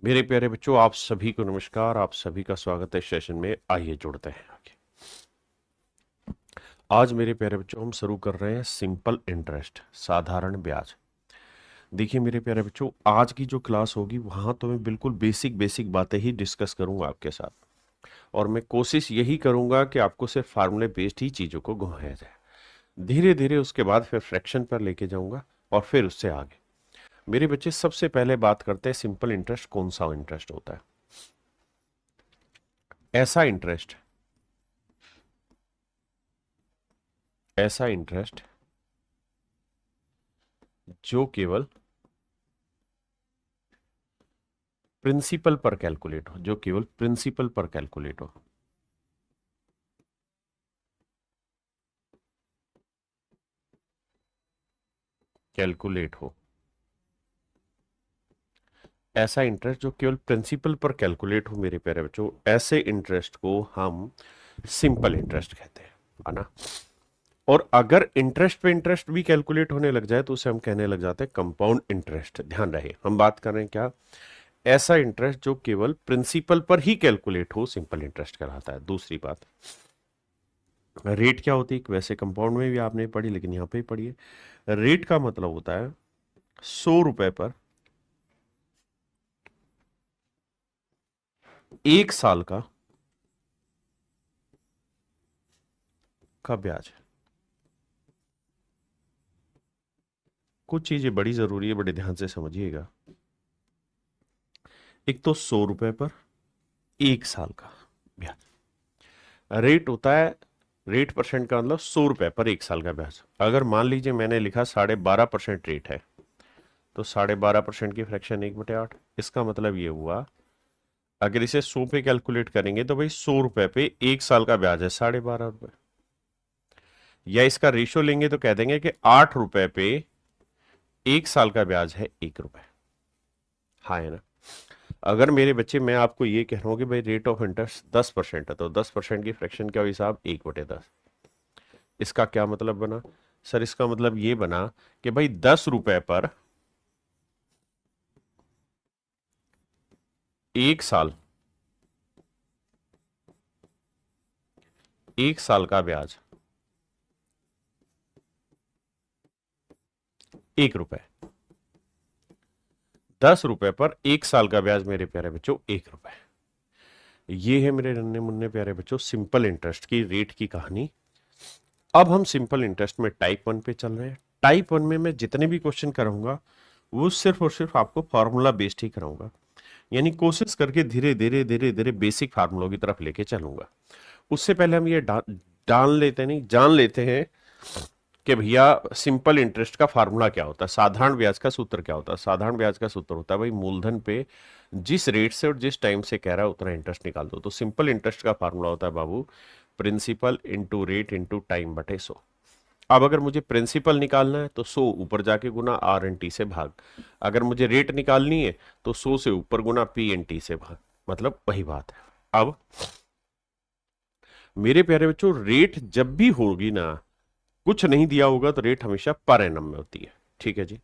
मेरे प्यारे बच्चों, आप सभी को नमस्कार। आप सभी का स्वागत है सेशन में। आइए जुड़ते हैं आगे। आज मेरे प्यारे बच्चों हम शुरू कर रहे हैं सिंपल इंटरेस्ट, साधारण ब्याज। देखिए मेरे प्यारे बच्चों, आज की जो क्लास होगी वहां तो मैं बिल्कुल बेसिक बेसिक बातें ही डिस्कस करूंगा आपके साथ, और मैं कोशिश यही करूंगा कि आपको सिर्फ फार्मूले बेस्ड ही चीजों को घुमाया जाए। धीरे धीरे उसके बाद फिर फ्रैक्शन पर लेके जाऊंगा और फिर उससे आगे। मेरे बच्चे, सबसे पहले बात करते हैं सिंपल इंटरेस्ट कौन सा इंटरेस्ट होता है। ऐसा इंटरेस्ट ऐसा इंटरेस्ट जो केवल प्रिंसिपल पर कैलकुलेट हो, जो केवल प्रिंसिपल पर कैलकुलेट हो। कैलकुलेट हो ऐसा इंटरेस्ट जो केवल प्रिंसिपल पर कैलकुलेट हो मेरे प्यारे बच्चों, ऐसे इंटरेस्ट को हम सिंपल इंटरेस्ट कहते हैं, है ना। और अगर इंटरेस्ट पे इंटरेस्ट भी कैलकुलेट होने लग जाए तो उसे हम कहने लग जाते हैं कंपाउंड इंटरेस्ट। ध्यान रहे, हम बात कर रहे हैं क्या, ऐसा इंटरेस्ट जो केवल प्रिंसिपल पर ही कैलकुलेट हो, सिंपल इंटरेस्ट कहलाता है। दूसरी बात, रेट क्या होती है, वैसे कंपाउंड में भी आपने पढ़ी लेकिन यहां पे ही पढ़ी है। रेट का मतलब होता है 100 रुपए पर 1 साल का ब्याज। कुछ चीजें बड़ी जरूरी है, बड़े ध्यान से समझिएगा। एक तो 100 रुपए पर 1 साल का ब्याज। रेट होता है, रेट परसेंट का मतलब 100 रुपए पर 1 साल का ब्याज। अगर मान लीजिए मैंने लिखा 12.5% रेट है, तो 12.5% की फ्रैक्शन 1/8। इसका मतलब ये हुआ, अगर इसे 100 पे कैलकुलेट करेंगे तो भाई 100 रुपए पे 1 साल का ब्याज है 12.5 रुपए। या इसका रेशियो लेंगे तो कह देंगे कि 8 रुपए पे 1 साल का ब्याज है 1 रुपए। हाँ, है ना। अगर मेरे बच्चे, मैं आपको ये कह रहा हूं कि भाई रेट ऑफ इंटरेस्ट 10% है, तो 10% की फ्रैक्शन क्या हुई साहब, 1/10। इसका क्या मतलब बना सर, इसका मतलब ये बना कि भाई 10 रुपए पर 1 साल 1 साल का ब्याज 1 रुपए। 10 रुपए पर 1 साल का ब्याज मेरे प्यारे बच्चों 1 रुपए। ये है मेरे नन्हे मुन्ने प्यारे बच्चों सिंपल इंटरेस्ट की रेट की कहानी। अब हम सिंपल इंटरेस्ट में टाइप 1 पे चल रहे हैं। टाइप 1 में मैं जितने भी क्वेश्चन कराऊंगा वो सिर्फ और सिर्फ आपको फॉर्मूला बेस्ड ही कराऊंगा, यानी कोशिश करके धीरे धीरे धीरे धीरे बेसिक फार्मूलों की तरफ लेके चलूंगा। उससे पहले हम ये डाल लेते नहीं जान लेते हैं कि भैया सिंपल इंटरेस्ट का फार्मूला क्या होता है, साधारण ब्याज का सूत्र क्या होता है। साधारण ब्याज का सूत्र होता है भाई, मूलधन पे जिस रेट से और जिस टाइम से कह रहा है उतना इंटरेस्ट निकाल दो। तो सिंपल इंटरेस्ट का फार्मूला होता है बाबू, principal into rate into time बटे 100। अब अगर मुझे प्रिंसिपल निकालना है तो 100 ऊपर जाके गुना आर एन टी से भाग। अगर मुझे रेट निकालनी है तो 100 से ऊपर गुना पी एन टी से भाग। मतलब वही बात है। अब मेरे प्यारे बच्चों, रेट जब भी होगी ना, कुछ नहीं दिया होगा तो रेट हमेशा पर एनम में होती है। ठीक है जी।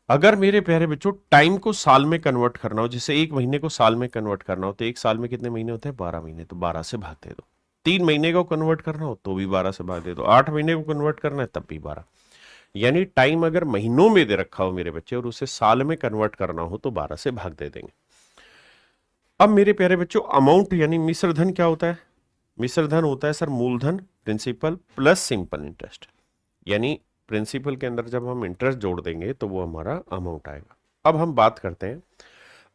अगर मेरे प्यारे बच्चों टाइम को साल में कन्वर्ट करना हो, जैसे 1 महीने को साल में कन्वर्ट करना हो, तो 1 साल में कितने महीने होते हैं, 12 महीने, तो 12 से भाग दे दो। 3 महीने को कन्वर्ट करना हो तो भी 12 से भाग दे दो। 8 महीने को कन्वर्ट करना है तब भी 12। यानी टाइम अगर महीनों में दे रखा हो मेरे बच्चे और उसे साल में कन्वर्ट करना हो तो 12 से भाग दे देंगे। अब मेरे प्यारे बच्चों, अमाउंट यानी मिश्र धन क्या होता है, मिश्र धन होता है सर मूलधन प्रिंसिपल प्लस सिंपल इंटरेस्ट। यानी प्रिंसिपल के अंदर जब हम इंटरेस्ट जोड़ देंगे तो वो हमारा अमाउंट आएगा। अब हम बात करते हैं,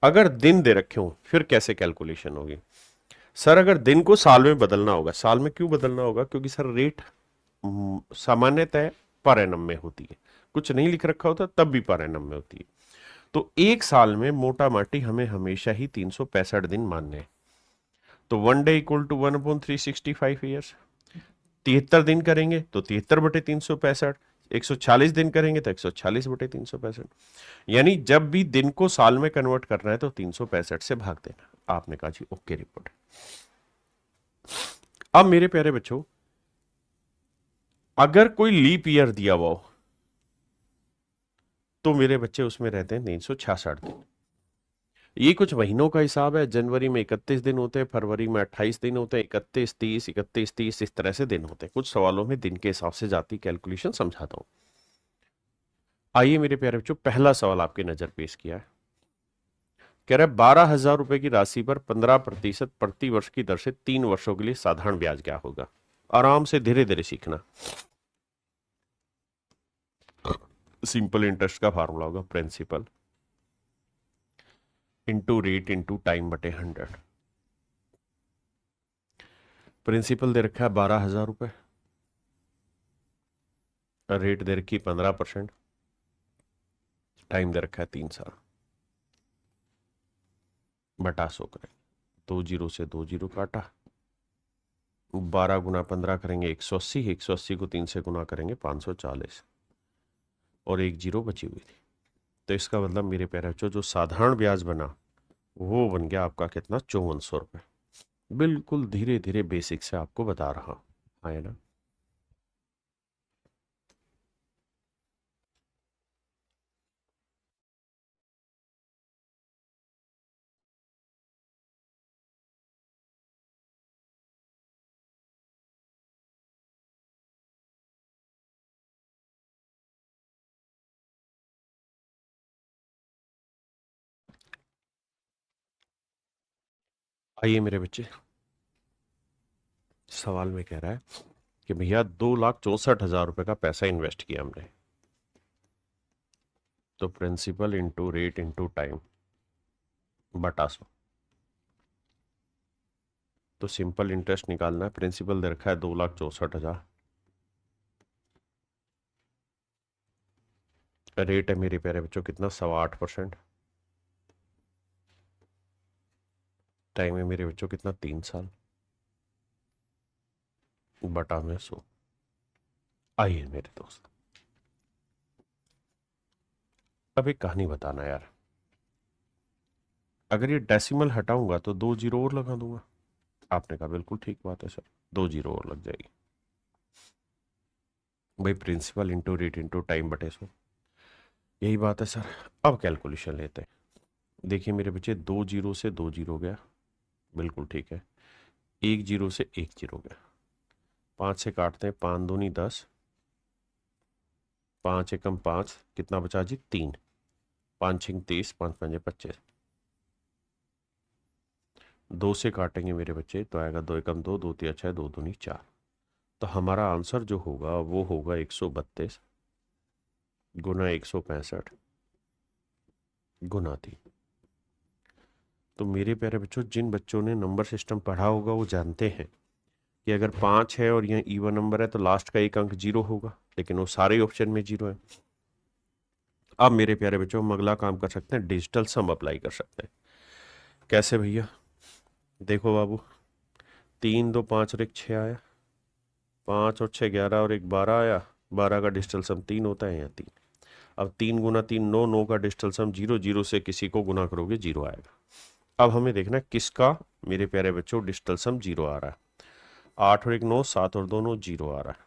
अगर दिन दे रखे हो फिर कैसे कैलकुलेशन होगी। सर अगर दिन को साल में बदलना होगा, साल में क्यों बदलना होगा, क्योंकि सर रेट सामान्यतः पर एनम में होती है। कुछ नहीं लिख रखा होता तब भी पर एनम में होती है। तो 1 साल में मोटा माटी हमें हमेशा ही 365 दिन मानने हैं। तो 1 डे इक्वल टू 1/365 ईयर्स। 73 दिन करेंगे तो 73/365। 146 दिन करेंगे तो 146/365। यानी जब भी दिन को साल में कन्वर्ट करना है तो 365 से भाग देना। आपने कहा जी ओके रिपोर्ट। अब मेरे प्यारे बच्चों, अगर कोई लीप ईयर दिया हुआ हो तो मेरे बच्चे उसमें रहते हैं 366 दिन। ये कुछ महीनों का हिसाब है। जनवरी में 31 दिन होते हैं, फरवरी में 28 दिन होते हैं, 31 30 31 30 इस तरह से दिन होते हैं। कुछ सवालों में दिन के हिसाब से जाती कैलकुलेशन समझाता हूं। आइए मेरे प्यारे बच्चों, पहला सवाल आपके नजर पेश किया है। कह रहा है 12,000 रुपए की राशि पर 15% प्रति वर्ष की दर से 3 वर्षों के लिए साधारण ब्याज क्या होगा। आराम से धीरे धीरे सीखना। सिंपल इंटरेस्ट का फार्मूला होगा principal into rate into time बटे 100। प्रिंसिपल दे रखा है 12,000 रुपए, रेट दे रखी 15%, टाइम दे रखा है 3 साल, बटा 100 करें। 2 जीरो से 2 जीरो काटा, 12 गुना 15 करेंगे 180, 180 को 3 से गुना करेंगे 540, और 1 जीरो बची हुई थी। तो इसका मतलब मेरे प्यारे बच्चों जो साधारण ब्याज बना वो बन गया आपका कितना, 5400 रुपए। बिल्कुल धीरे धीरे बेसिक से आपको बता रहा हूं, है ना। आइए मेरे बच्चे, सवाल में कह रहा है कि भैया 2,64,000 रुपए का पैसा इन्वेस्ट किया हमने, तो principal into rate into time बटा 100। तो सिंपल इंटरेस्ट निकालना है। प्रिंसिपल दे रखा है 2,64,000, रेट है मेरे प्यारे बच्चों कितना, 8.25%, टाइम है मेरे बच्चों कितना, 3 साल, बटा में 100। आइए मेरे दोस्त, अब एक कहानी बताना यार। अगर ये डेसिमल हटाऊंगा तो 2 जीरो और लगा दूंगा। आपने कहा बिल्कुल ठीक बात है सर, 2 जीरो और लग जाएगी। भाई principal into rate into time बटे 100, यही बात है सर। अब कैलकुलेशन लेते हैं। देखिए मेरे बच्चे, 2 जीरो से 2 जीरो गया, बिल्कुल ठीक है। 1 जीरो से 1 जीरो गया, 5 से काटते हैं, 5 दूनी 10, 5 एकम 5, कितना बचा जी, 3, 5 छिंग 30, 5 पंजे 25, 2 से काटेंगे मेरे बच्चे तो आएगा 2 एकम 2, 2 तिया 6, 2 दूनी 4। तो हमारा आंसर जो होगा वो होगा 132 गुना 165 गुना 3। तो मेरे प्यारे बच्चों, जिन बच्चों ने नंबर सिस्टम पढ़ा होगा वो जानते हैं कि अगर 5 है और यह इवन नंबर है तो लास्ट का एक अंक 0 होगा, लेकिन वो सारे ऑप्शन में 0 है। अब मेरे प्यारे बच्चों हम अगला काम कर सकते हैं, डिजिटल सम अप्लाई कर सकते हैं। कैसे भैया, देखो बाबू, 3 2 5 और 1 6 आया, 5 और 6 11 और 1 12 आया, 12 का डिजिटल सम 3 होता है, या 3। अब 3 गुना 3 9, 9 का डिजिटल सम 0, 0 से किसी को गुना करोगे 0 आएगा। अब हमें देखना है किसका मेरे प्यारे बच्चों डिजिटल सम 0 आ रहा है। 8 और 1 9, 7 और 2 9 0 आ रहा है,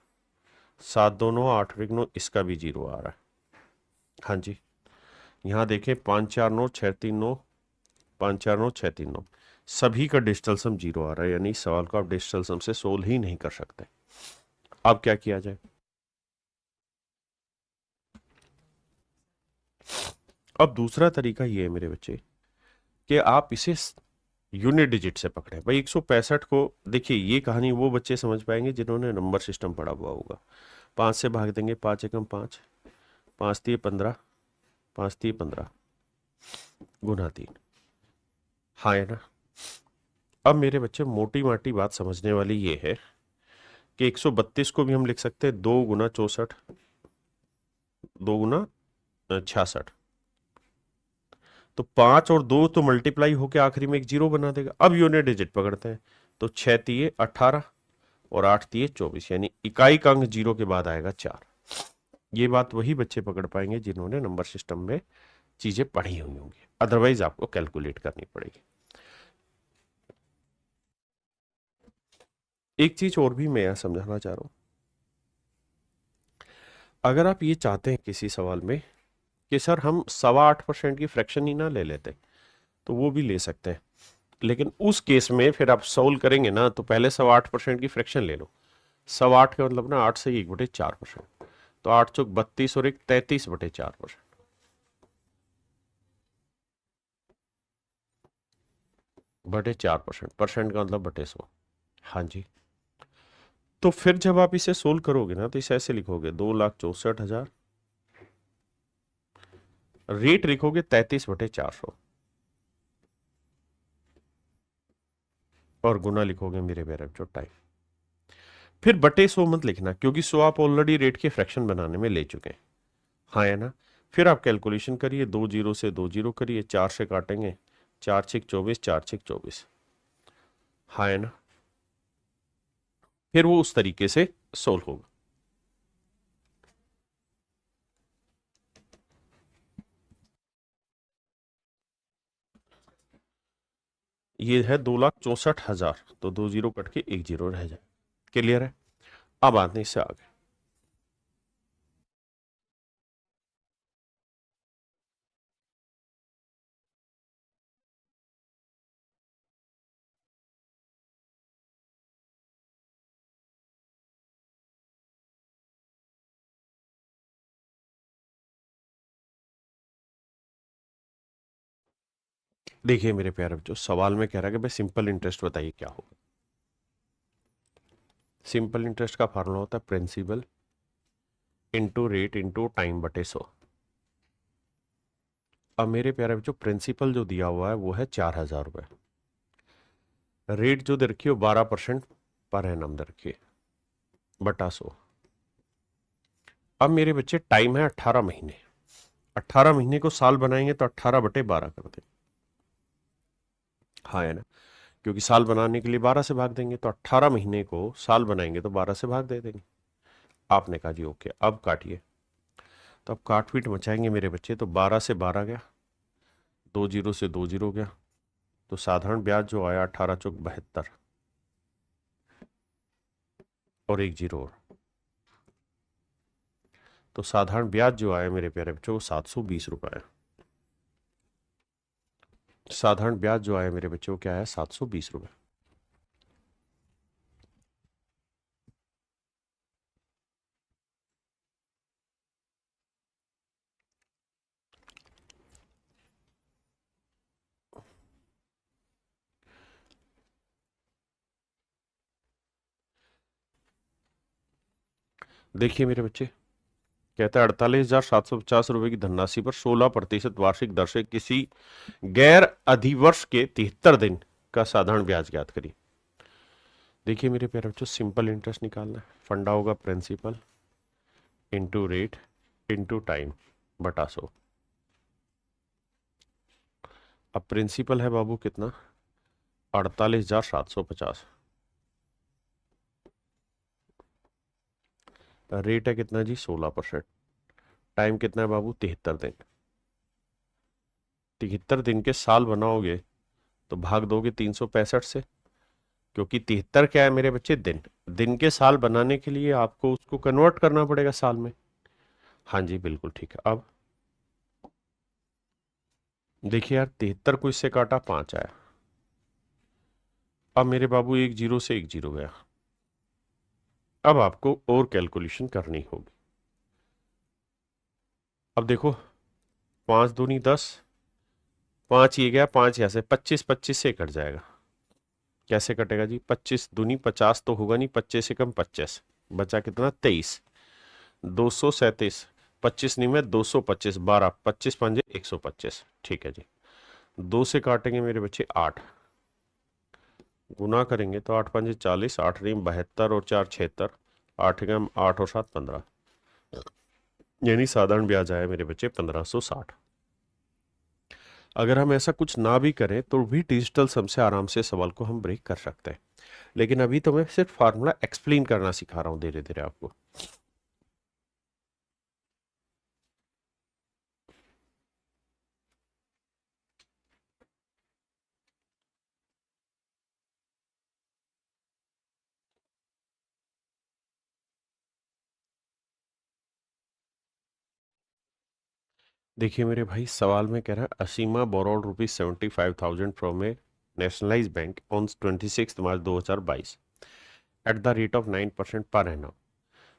7 2 9, 8 और 1 9, इसका भी 0 आ रहा है। हाँ जी, यहाँ देखें 5 4 9 6 3 9, 5 4 9 6 3 9, सभी का डिजिटल सम 0 आ रहा है, यानी सवाल को आप डिजिटल सम से सोल्व ही नहीं कर सकते। अब क्या किया जाए। अब दूसरा तरीका ये है मेरे बच्चे कि आप इसे यूनिट डिजिट से पकड़े। भाई 165 को देखिए, ये कहानी वो बच्चे समझ पाएंगे जिन्होंने नंबर सिस्टम पढ़ा हुआ होगा। 5 से भाग देंगे, 5 एकम 5, 5 3 15, 5 3 15 गुना 3, हाँ है ना। अब मेरे बच्चे मोटी माटी बात समझने वाली ये है कि 132 को भी हम लिख सकते हैं 2 गुना 64, 2 गुना 66। तो 5 और 2 तो मल्टीप्लाई होकर आखिरी में एक 0 बना देगा। अब यूनिट डिजिट पकड़ते हैं, तो 6 तिये 18 और 8 तिये 24, यानी इकाई का अंक 0 के बाद आएगा 4। ये बात वही बच्चे पकड़ पाएंगे जिन्होंने नंबर सिस्टम में चीजें पढ़ी हुई होंगी, अदरवाइज आपको कैलकुलेट करनी पड़ेगी। एक चीज और भी मैं यहां समझाना चाह रहा हूं। अगर आप ये चाहते हैं किसी सवाल में कि सर हम 8.25% की फ्रैक्शन ही ना ले लेते, तो वो भी ले सकते हैं। लेकिन उस केस में फिर आप सोल्व करेंगे ना, तो पहले 8.25% की फ्रैक्शन ले लो। 8.25 का मतलब ना 8 से 1/4%, तो 8 चौक 32 और एक 33/4%। बटे 4%, परसेंट का मतलब बटे 100। हाँ जी। तो फिर जब आप इसे सोल्व करोगे ना, तो इसे ऐसे लिखोगे 2,64,000, रेट लिखोगे 33/400, और गुना लिखोगे मेरे मेरे जो टाइम। फिर बटे 100 मत लिखना, क्योंकि 100 आप ऑलरेडी रेट के फ्रैक्शन बनाने में ले चुके हैं। हाँ है ना। फिर आप कैलकुलेशन करिए, 2 जीरो से 2 जीरो करिए, 4 से काटेंगे, 4 छिक 24, 4 छिक 24। हाँ है ना। फिर वो उस तरीके से सोल्व होगा। ये है 2,64,000, तो 2 जीरो कट के 1 जीरो रह जाए। क्लियर है। अब आते हैं इससे आगे। देखिए मेरे प्यारे बच्चों, सवाल में कह रहा है कि भाई सिंपल इंटरेस्ट बताइए क्या होगा। सिंपल इंटरेस्ट का फॉर्मूला होता है principal into rate into time बटे 100। अब मेरे प्यारे बच्चों, प्रिंसिपल जो दिया हुआ है वो है 4,000 रुपये। रेट जो दे रखी है 12% पर एनम दे रखी है, बटा 100। अब मेरे बच्चे टाइम है 18 महीने। 18 महीने को साल बनाएंगे तो 18/12 कर दें। हाँ है ना। क्योंकि साल बनाने के लिए 12 से भाग देंगे, तो 18 महीने को साल बनाएंगे तो 12 से भाग दे देंगे। आपने कहा जी ओके, अब काटिए। तो अब काट पीट मचाएंगे मेरे बच्चे, तो 12 से 12 गया, 2 जीरो से 2 जीरो गया, तो साधारण ब्याज जो आया 18 चौक 72, और 1 जीरो और। तो साधारण ब्याज जो आया मेरे प्यारे बच्चों वो 720 रुपये। साधारण ब्याज जो आया मेरे बच्चों क्या है, 720 रुपये। देखिए मेरे बच्चे, कहता है 48,750 रुपए की धनराशि पर 16% वार्षिक दर से किसी गैर अधिवर्ष के 73 दिन का साधारण ब्याज ज्ञात करिए। देखिए मेरे प्यारे बच्चों, सिंपल इंटरेस्ट निकालना है। फंडा होगा principal into rate into time बटा 100। अब प्रिंसिपल है बाबू कितना, 48,750। रेट है कितना जी, 16%। टाइम कितना है बाबू, 73 दिन। 73 दिन के साल बनाओगे तो भाग दोगे 365 से, क्योंकि 73 क्या है मेरे बच्चे, दिन। दिन के साल बनाने के लिए आपको उसको कन्वर्ट करना पड़ेगा साल में। हाँ जी बिल्कुल ठीक है। अब देखिए यार, 73 को इससे काटा 5 आया। अब मेरे बाबू 1 जीरो से 1 जीरो गया। अब आपको और कैलकुलेशन करनी होगी। अब देखो, 5 दूनी 10, 5 ये गया, 5 यहाँ से 25, 25 से कट जाएगा। कैसे कटेगा जी, 25 दूनी 50 तो होगा नहीं, 25 से कम 25, बचा कितना 23, 237, 25 नहीं में 225, 12, 25 पंजे 125। ठीक है जी। 2 से काटेंगे मेरे बच्चे 8, गुना करेंगे तो 8 पंजे 40, 8 नहीं 72 और 4 76, 8 गम 8 और 7 15, यानी साधारण ब्याज आया मेरे बच्चे 1560। अगर हम ऐसा कुछ ना भी करें तो भी डिजिटल सम से आराम से सवाल को हम ब्रेक कर सकते हैं। लेकिन अभी तो मैं सिर्फ फार्मूला एक्सप्लेन करना सिखा रहा हूं धीरे धीरे आपको। देखिए मेरे भाई, सवाल में कह रहा है Asima borrowed ₹75,000 from a nationalised bank on 26 March 2022 at the rate of 9% per annum.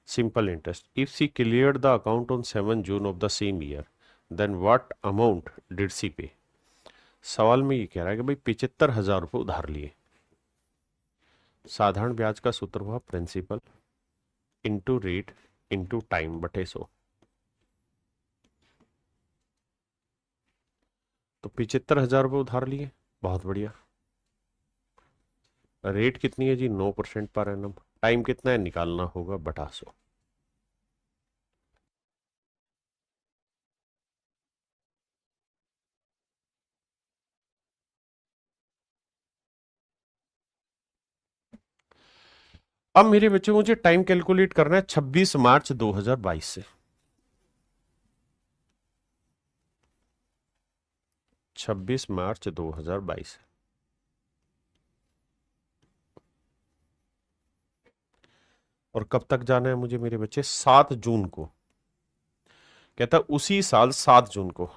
Simple interest. If she cleared the account on 7 June of the same year, then what amount did she pay? सवाल में ये कह रहा है कि भाई 75,000 रुपये उधार लिए। साधारण ब्याज का सूत्र हुआ principal into rate into time बटे 100। तो 75,000 रुपये उधार लिए, बहुत बढ़िया। रेट कितनी है जी? 9% पर एनम। टाइम कितना है? निकालना होगा बटा 100। अब मेरे बच्चे, मुझे टाइम कैलकुलेट करना है 26 मार्च 2022 से। 26 मार्च 2022। और कब तक जाना है मुझे मेरे बच्चे? 7 जून को। कहता उसी साल 7 जून को,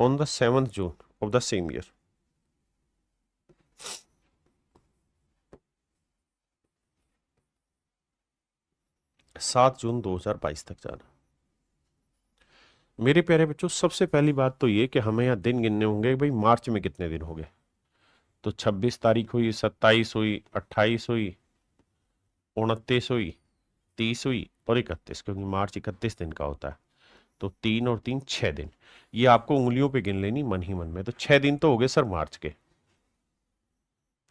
on the 7th June of the same year. 7 जून 2022 तक जाना। मेरे प्यारे बच्चों, सबसे पहली बात तो ये कि हमें यहाँ दिन गिनने होंगे, भाई मार्च में कितने दिन हो गए। तो 26 तारीख हुई, 27 हुई, 28 हुई, 29 हुई, 30 हुई और 31, क्योंकि मार्च 31 दिन का होता है। तो 3 और 3 6 दिन। ये आपको उंगलियों पे गिन लेनी मन ही मन में। तो 6 दिन तो हो गए सर मार्च के।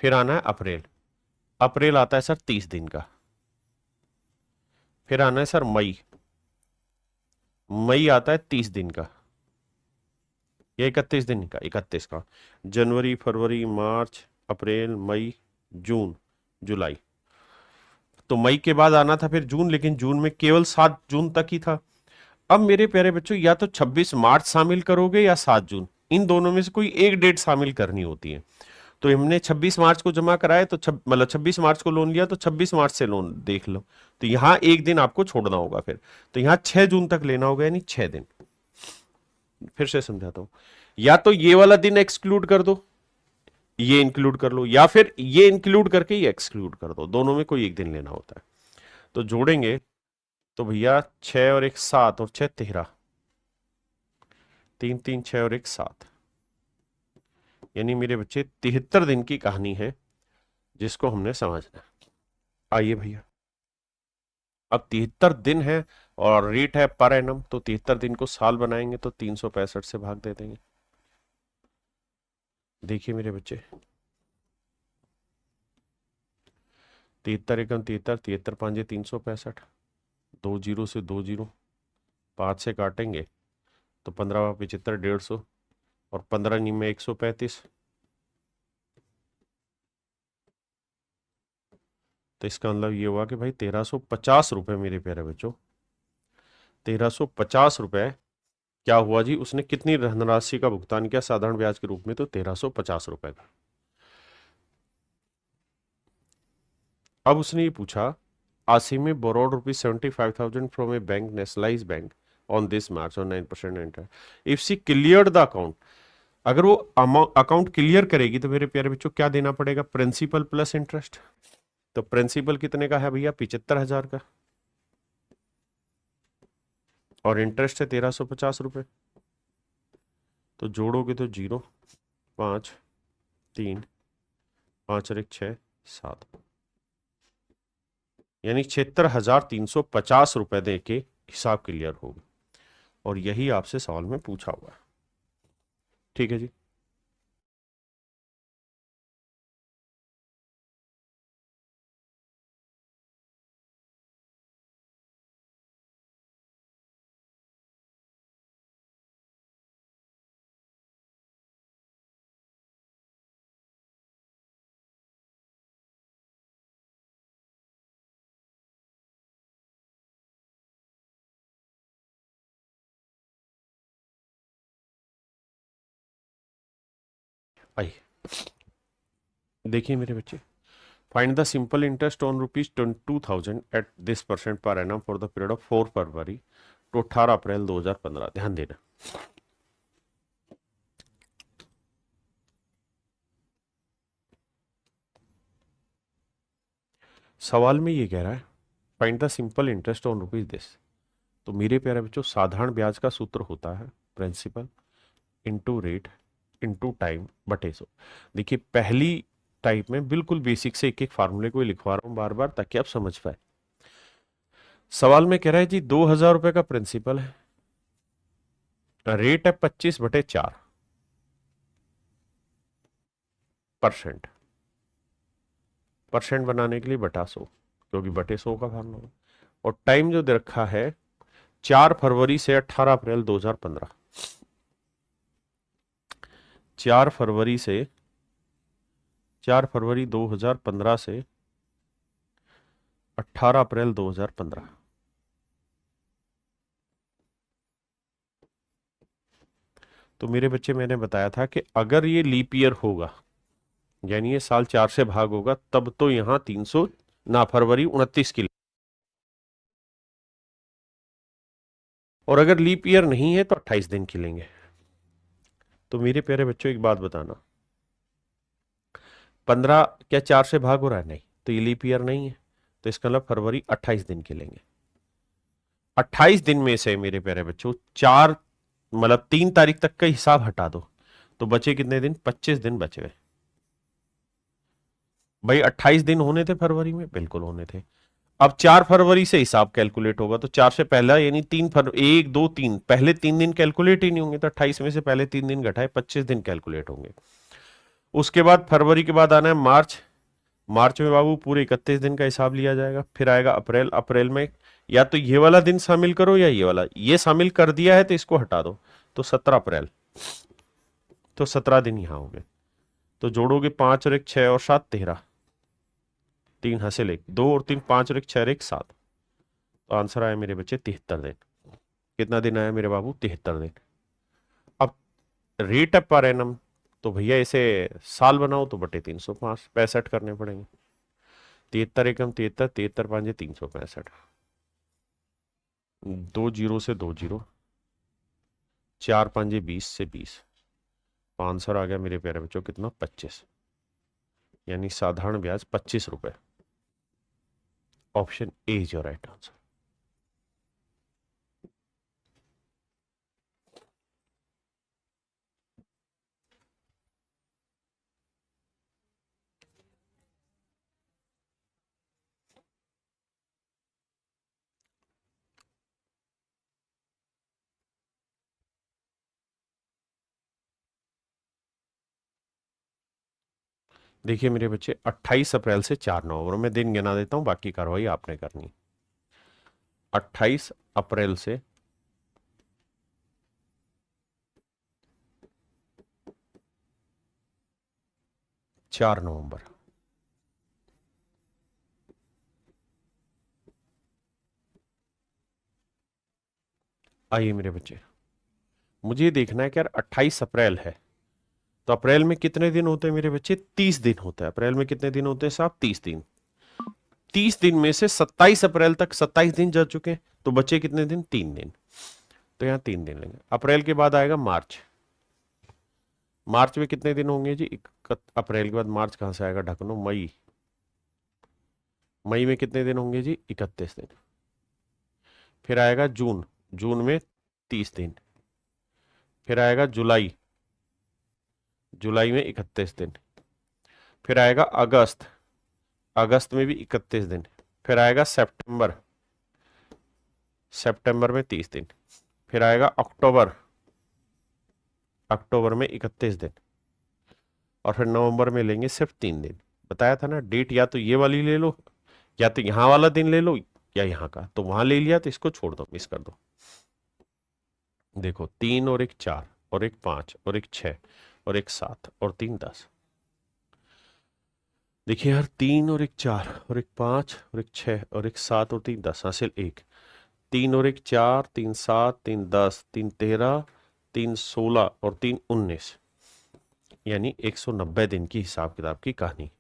फिर आना है अप्रैल। अप्रैल आता है सर 30 दिन का। फिर आना है सर मई। मई आता है 30 दिन का या 31 दिन का? 31 का। जनवरी, फरवरी, मार्च, अप्रैल, मई, जून, जुलाई। तो मई के बाद आना था फिर जून, लेकिन जून में केवल 7 जून तक ही था। अब मेरे प्यारे बच्चों, या तो 26 मार्च शामिल करोगे या 7 जून, इन दोनों में से कोई एक डेट शामिल करनी होती है। तो हमने 26 मार्च को जमा कराए, तो मतलब 26 मार्च को लोन लिया, तो 26 मार्च से लोन देख लो। तो यहां एक दिन आपको छोड़ना होगा फिर। तो यहां 6 जून तक लेना होगा, यानी 6 दिन। फिर से समझाता हूं। या तो ये वाला दिन एक्सक्लूड कर दो, ये इंक्लूड कर लो, या फिर ये इंक्लूड करके ये एक्सक्लूड कर दो। दोनों में कोई एक दिन लेना होता है। तो जोड़ेंगे तो भैया 6 और 1 7 और 6 13, 3 3 6 और 1 7, यानी मेरे बच्चे 73 दिन की कहानी है जिसको हमने समझना है। आइए भैया, अब 73 दिन है और रेट है पर एनम, तो 73 दिन को साल बनाएंगे तो 365 से भाग दे देंगे। देखिए मेरे बच्चे, 73 एकम 73, 73 पांजे 365, 2 जीरो से 2 जीरो, 5 से काटेंगे तो 15 75 150, और 15 नी में 135। तो इसका मतलब ये हुआ कि भाई 1350 रुपए मेरे प्यारे बच्चों, 1350 रुपए। क्या हुआ जी? उसने कितनी धनराशि का भुगतान किया साधारण ब्याज के रूप में? तो 1350 रुपए का। अब उसने ये पूछा, Asim borrowed ₹75,000 from a bank nationalised bank on this March और 9% interest. If she clear the account, अगर वो अकाउंट क्लियर करेगी तो मेरे प्यारे बच्चों क्या देना पड़ेगा? Principal plus interest. तो प्रिंसिपल कितने का है भैया? 75,000 का, और इंटरेस्ट है 1350 रुपए। तो जोड़ोगे तो 0 5 3 5 और 1 6 7, यानी 76,350 रुपए दे के हिसाब क्लियर होगा। और यही आपसे सवाल में पूछा हुआ है। ठीक है जी। आइए देखिए मेरे बच्चे, find the simple interest on ₹22,000 at this % per annum for the period of 4 February to 18 अप्रैल 2015। ध्यान देना, सवाल में ये कह रहा है find the simple interest on rupees this. तो मेरे प्यारे बच्चों, साधारण ब्याज का सूत्र होता है principal into rate into time बटे 100। देखिए, पहली टाइप में बिल्कुल बेसिक से एक एक फार्मूले को लिखवा रहा हूं बार बार ताकि आप समझ पाए। सवाल में कह रहा है जी 2000 रुपए का प्रिंसिपल है, रेट है 25/4%। परसेंट बनाने के लिए बटा 100, क्योंकि बटे 100 का फार्मूला। और टाइम जो दे रखा है 4 फरवरी से 18 अप्रैल 2015। 4 फरवरी 2015 से 18 अप्रैल 2015। तो मेरे बच्चे, मैंने बताया था कि अगर ये लीप ईयर होगा, यानी ये साल 4 से भाग होगा, तब तो यहां 300 ना, फरवरी 29 की। और अगर लीप ईयर नहीं है तो 28 दिन की लेंगे। तो मेरे प्यारे बच्चों, एक बात बताना, 15 क्या 4 से भाग हो रहा है? नहीं, तो ये लीप ईयर नहीं है, तो इसका मतलब फरवरी 28 दिन के लेंगे। 28 दिन में से मेरे प्यारे बच्चों 4 मतलब 3 तारीख तक का हिसाब हटा दो, तो बचे कितने दिन? 25 दिन बच गए। भाई 28 दिन होने थे फरवरी में, बिल्कुल होने थे। अब 4 फरवरी से हिसाब कैलकुलेट होगा, तो 4 से पहला यानी 3 फरवरी, 1 2 3, पहले 3 दिन कैलकुलेट ही नहीं होंगे, तो 28 में से पहले 3 दिन घटाए 25 दिन कैलकुलेट होंगे। उसके बाद फरवरी के बाद आना है मार्च। मार्च में बाबू पूरे 31 दिन का हिसाब लिया जाएगा। फिर आएगा अप्रैल। अप्रैल में या तो ये वाला दिन शामिल करो या ये वाला, ये शामिल कर दिया है तो इसको हटा दो, तो 17 अप्रैल। तो 17 दिन यहां हो गए। तो जोड़ोगे 5 और 1 6 और 7 13, 3 हासिल 1 2 और 3 5 और 1 6 और 1 7। तो आंसर आया मेरे बच्चे 73 दिन। कितना दिन आया मेरे बाबू? 73 दिन। अब रेट ऑफ पर एनम, तो भैया इसे साल बनाओ तो बटे 305 65 करने पड़ेंगे। 73 एकम 73, 73 5 365, 2 जीरो से 2 जीरो, 4 5 20 से 20। तो आंसर आ गया मेरे प्यारे बच्चों कितना? 25। यानी साधारण ब्याज 25 रुपए। Option A is your right answer. देखिए मेरे बच्चे, 28 अप्रैल से 4 नवंबर में दिन गिना देता हूं, बाकी कार्रवाई आपने करनी। 28 अप्रैल से 4 नवंबर। आइए मेरे बच्चे, मुझे देखना है कि यार 28 अप्रैल है, तो अप्रैल में कितने दिन होते हैं मेरे बच्चे? 30 दिन होता है। अप्रैल में कितने दिन होते हैं साहब? 30 दिन। 30 दिन में से 27 अप्रैल तक 27 दिन जा चुके हैं, तो बचे कितने दिन? 3 दिन। तो यहां 3 दिन लेंगे। अप्रैल के बाद आएगा मार्च। मार्च में कितने दिन होंगे जी? अप्रैल के बाद मार्च कहां से आएगा? ढकनो, मई। मई में कितने दिन होंगे जी? 31 दिन। फिर आएगा जून। जून में 30 दिन। फिर आएगा जुलाई। जुलाई में 31 दिन। फिर आएगा अगस्त। अगस्त में भी 31 दिन। फिर आएगा सितंबर। सितंबर में 30 दिन। फिर आएगा अक्टूबर। अक्टूबर में 31 दिन। और फिर नवंबर में लेंगे सिर्फ 3 दिन। बताया था ना, डेट या तो ये वाली ले लो, या तो यहां वाला दिन ले लो, या यहां का। तो वहां ले लिया तो इसको छोड़ दो, मिस कर दो। देखो, 3 और 1 4 और 1 5 और 1 6 और 1 7 और 3 10। देखिए यार, 3 और 1 4 और 1 5 और 1 6 और 1 7 और 3 10 हासिल 1। 3 और 1 4, 3 7, 3 10, 3 13, 3 16 और 3 19, यानी 190 दिन की हिसाब किताब की कहानी।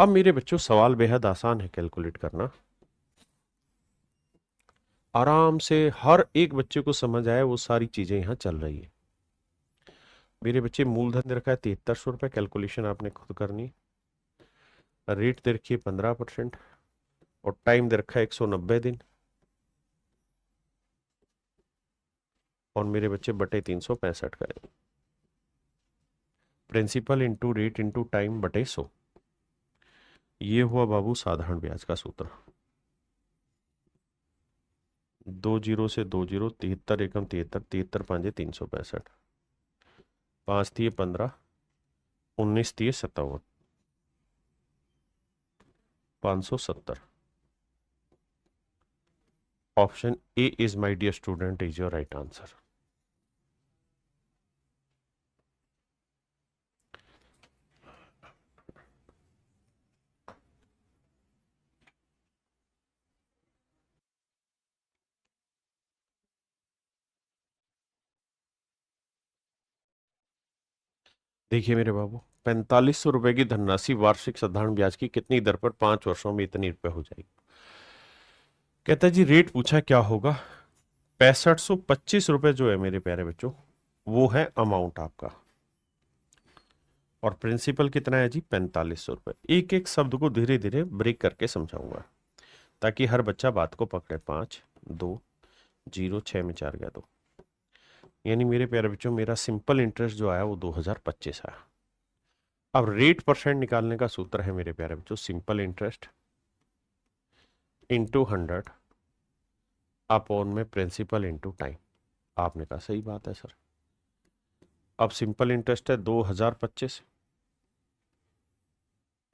अब मेरे बच्चों, सवाल बेहद आसान है कैलकुलेट करना। आराम से हर एक बच्चे को समझ आए, वो सारी चीजें यहां चल रही है। मेरे बच्चे मूलधन दे रखा है 7300 रुपये, कैलकुलेशन आपने खुद करनी। रेट दे रखी है 15% और टाइम दे रखा है 190 दिन। और मेरे बच्चे बटे 365 करेंगे। Principal into rate into time बटे 100। ये हुआ बाबू साधारण ब्याज का सूत्र। 2 जीरो से 2 जीरो, 73 एकम 73, 73 पांजे 365, 5 दिए 15, 19 दिए 57, 570। Option A is my dear student is your right answer. देखिए मेरे बाबू, 4500 रुपए की धनराशि वार्षिक साधारण ब्याज की कितनी दर पर 5 वर्षों में इतनी रुपए हो जाएगी। कहता है जी रेट पूछा क्या होगा। 6525 रुपए जो है मेरे प्यारे बच्चों, वो है अमाउंट आपका। और प्रिंसिपल कितना है जी 4500 रुपए। एक एक शब्द को धीरे धीरे ब्रेक करके समझाऊंगा ताकि हर बच्चा बात को पकड़े। 5 2 0 6 में 4 गया 2, यानी मेरे प्यारे बच्चों मेरा सिंपल इंटरेस्ट जो आया वो 2025 आया। अब रेट परसेंट निकालने का सूत्र है मेरे प्यारे बच्चों, सिंपल इंटरेस्ट इंटू 100 अपॉन में प्रिंसिपल इंटू टाइम। आपने कहा सही बात है सर। अब सिंपल इंटरेस्ट है 2025,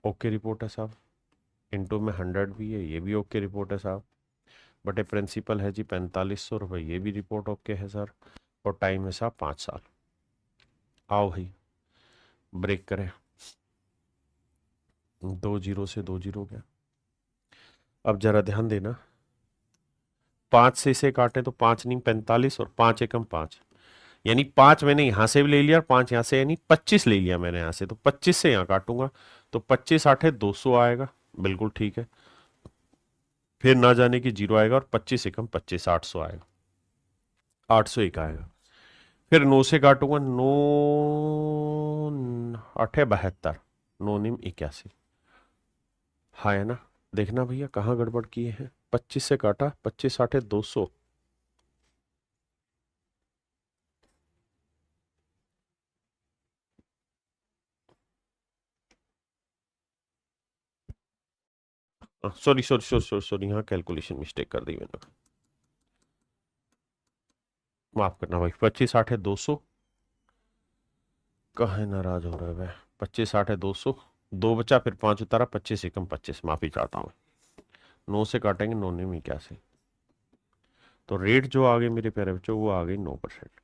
ओके रिपोर्ट है साहब। इंटू में 100 भी है, ये भी ओके रिपोर्ट है साहब। बटे प्रिंसिपल है जी 4500 रुपये, ये भी रिपोर्ट ओके है सर। और टाइम है साहब 5 साल। आओ भाई ब्रेक करें। 2 जीरो से 2 जीरो गया। अब जरा ध्यान देना, 5 से इसे काटे तो 5 नहीं 45 और 5 एकम 5, यानी 5 मैंने यहां से भी ले लिया और 5 यहां से, यानी 25 ले लिया मैंने यहां से, तो 25 से यहां काटूंगा तो 25 8 200 आएगा। बिल्कुल ठीक है। फिर ना जाने की जीरो आएगा और 25 एकम 25 800 आएगा, 801 आएगा। फिर 9 से काटूंगा, 9 8 72, 9 निम 81। हाँ है ना। देखना भैया कहाँ गड़बड़ किए हैं। 25 से काटा, 25 8 200, sorry sorry sorry sorry sorry, यहाँ कैलकुलेशन मिस्टेक कर दी मैंने, माफ करना भाई। 25 8 200, कहाँ नाराज हो रहा है वह। 25 8 200, 2 बचा, फिर 5 उतारा, 25 एकम 25, माफी चाहता हूँ। 9 से काटेंगे, 9 निम 81, तो रेट जो आ गई मेरे प्यारे बच्चों वो आ गई 9%।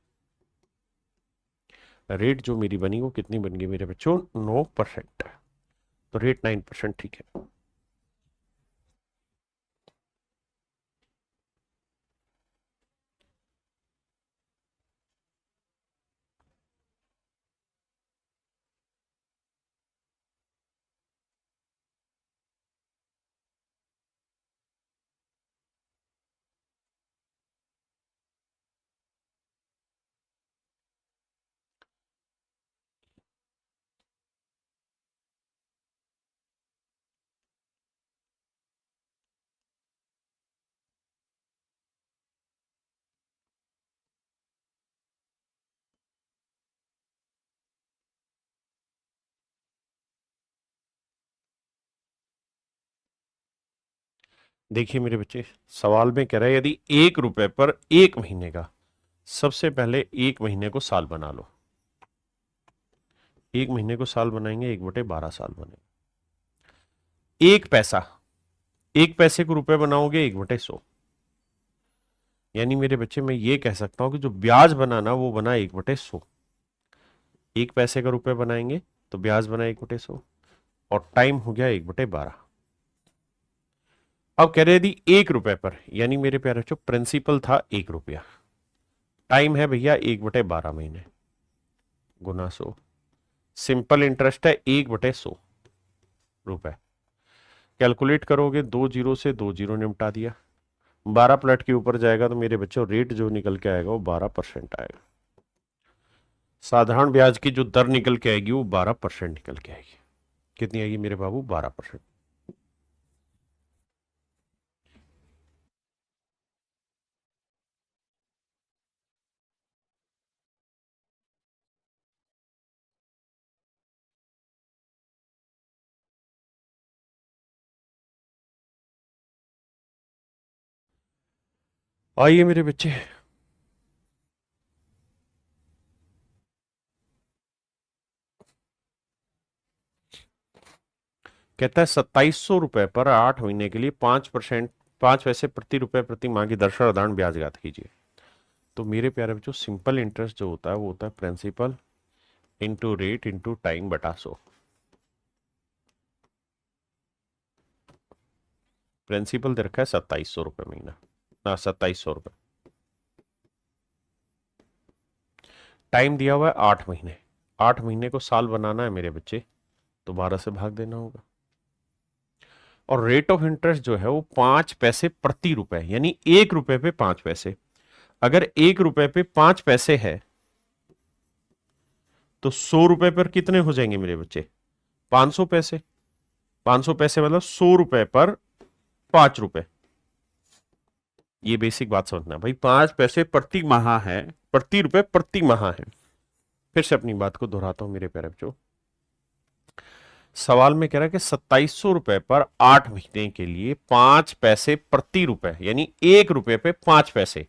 रेट जो मेरी बनी वो कितनी बन गई मेरे बच्चों, 9%। तो रेट 9% ठीक है। देखिए मेरे बच्चे, सवाल में कह रहा है यदि 1 रुपए पर 1 महीने का, सबसे पहले 1 महीने को साल बना लो। 1 महीने को साल बनाएंगे, 1/12 साल बनेगा। 1 पैसा, 1 पैसे को रुपए बनाओगे 1/100, यानी मेरे बच्चे मैं ये कह सकता हूं कि जो ब्याज बनाना वो बना 1/100। 1 पैसे का रुपए बनाएंगे तो ब्याज बना 1/100 और टाइम हो गया 1/12। अब कह रहे यदि 1 रुपए पर, यानी मेरे प्यारे बच्चों प्रिंसिपल था 1 रुपया, टाइम है भैया 1/12 महीने, गुना 100, सिंपल इंटरेस्ट है 1/100 रुपए। कैलकुलेट करोगे, 2 जीरो से 2 जीरो निपटा दिया, 12 प्लट के ऊपर जाएगा तो मेरे बच्चों रेट जो निकल के आएगा वो 12% आएगा। साधारण ब्याज की जो दर निकल के आएगी वो 12% निकल के आएगी। कितनी आएगी मेरे बाबू? 12%। आइए मेरे बच्चे, कहता है 2700 रुपए पर 8 महीने के लिए 5%, 5 पैसे प्रति रुपए प्रति माह की दर से साधारण ब्याज ज्ञात कीजिए। तो मेरे प्यारे बच्चों, सिंपल इंटरेस्ट जो होता है वो होता है principal into rate into time बटा 100। प्रिंसिपल दे रखा है 2700 रुपए महीना, ना 2700 रुपए। टाइम दिया हुआ है 8 महीने, 8 महीने को साल बनाना है मेरे बच्चे, तो 12 से भाग देना होगा। और रेट ऑफ इंटरेस्ट जो है वो 5 पैसे प्रति रुपए, यानी 1 रुपए पे 5 पैसे। अगर 1 रुपए पे 5 पैसे है तो 100 रुपए पर कितने हो जाएंगे मेरे बच्चे? 500 पैसे। 500 पैसे मतलब 100 रुपए पर 5 रुपए। ये बेसिक बात समझना भाई, 5 पैसे प्रति माह है, प्रति रुपए प्रति माह है। फिर से अपनी बात को दोहराता हूं मेरे प्यारे बच्चों, सवाल में कह रहा है कि 2700 रुपए पर 8 महीने के लिए 5 पैसे प्रति रुपए, यानी 1 रुपए पे 5 पैसे।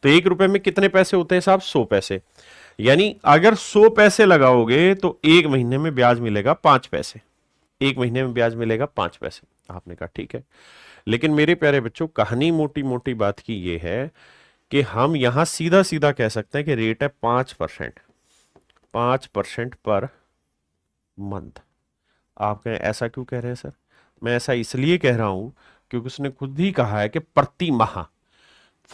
तो 1 रुपए में कितने पैसे होते हैं साहब? 100 पैसे। यानी अगर 100 पैसे लगाओगे तो 1 महीने में ब्याज मिलेगा 5 पैसे। 1 महीने में ब्याज मिलेगा 5 पैसे। आपने कहा ठीक है, लेकिन मेरे प्यारे बच्चों, कहानी मोटी मोटी बात की ये है कि हम यहां सीधा सीधा कह सकते हैं कि रेट है 5%, 5% पर मंथ। आप कहें ऐसा क्यों कह रहे हैं सर? मैं ऐसा इसलिए कह रहा हूं क्योंकि उसने खुद ही कहा है कि प्रति माह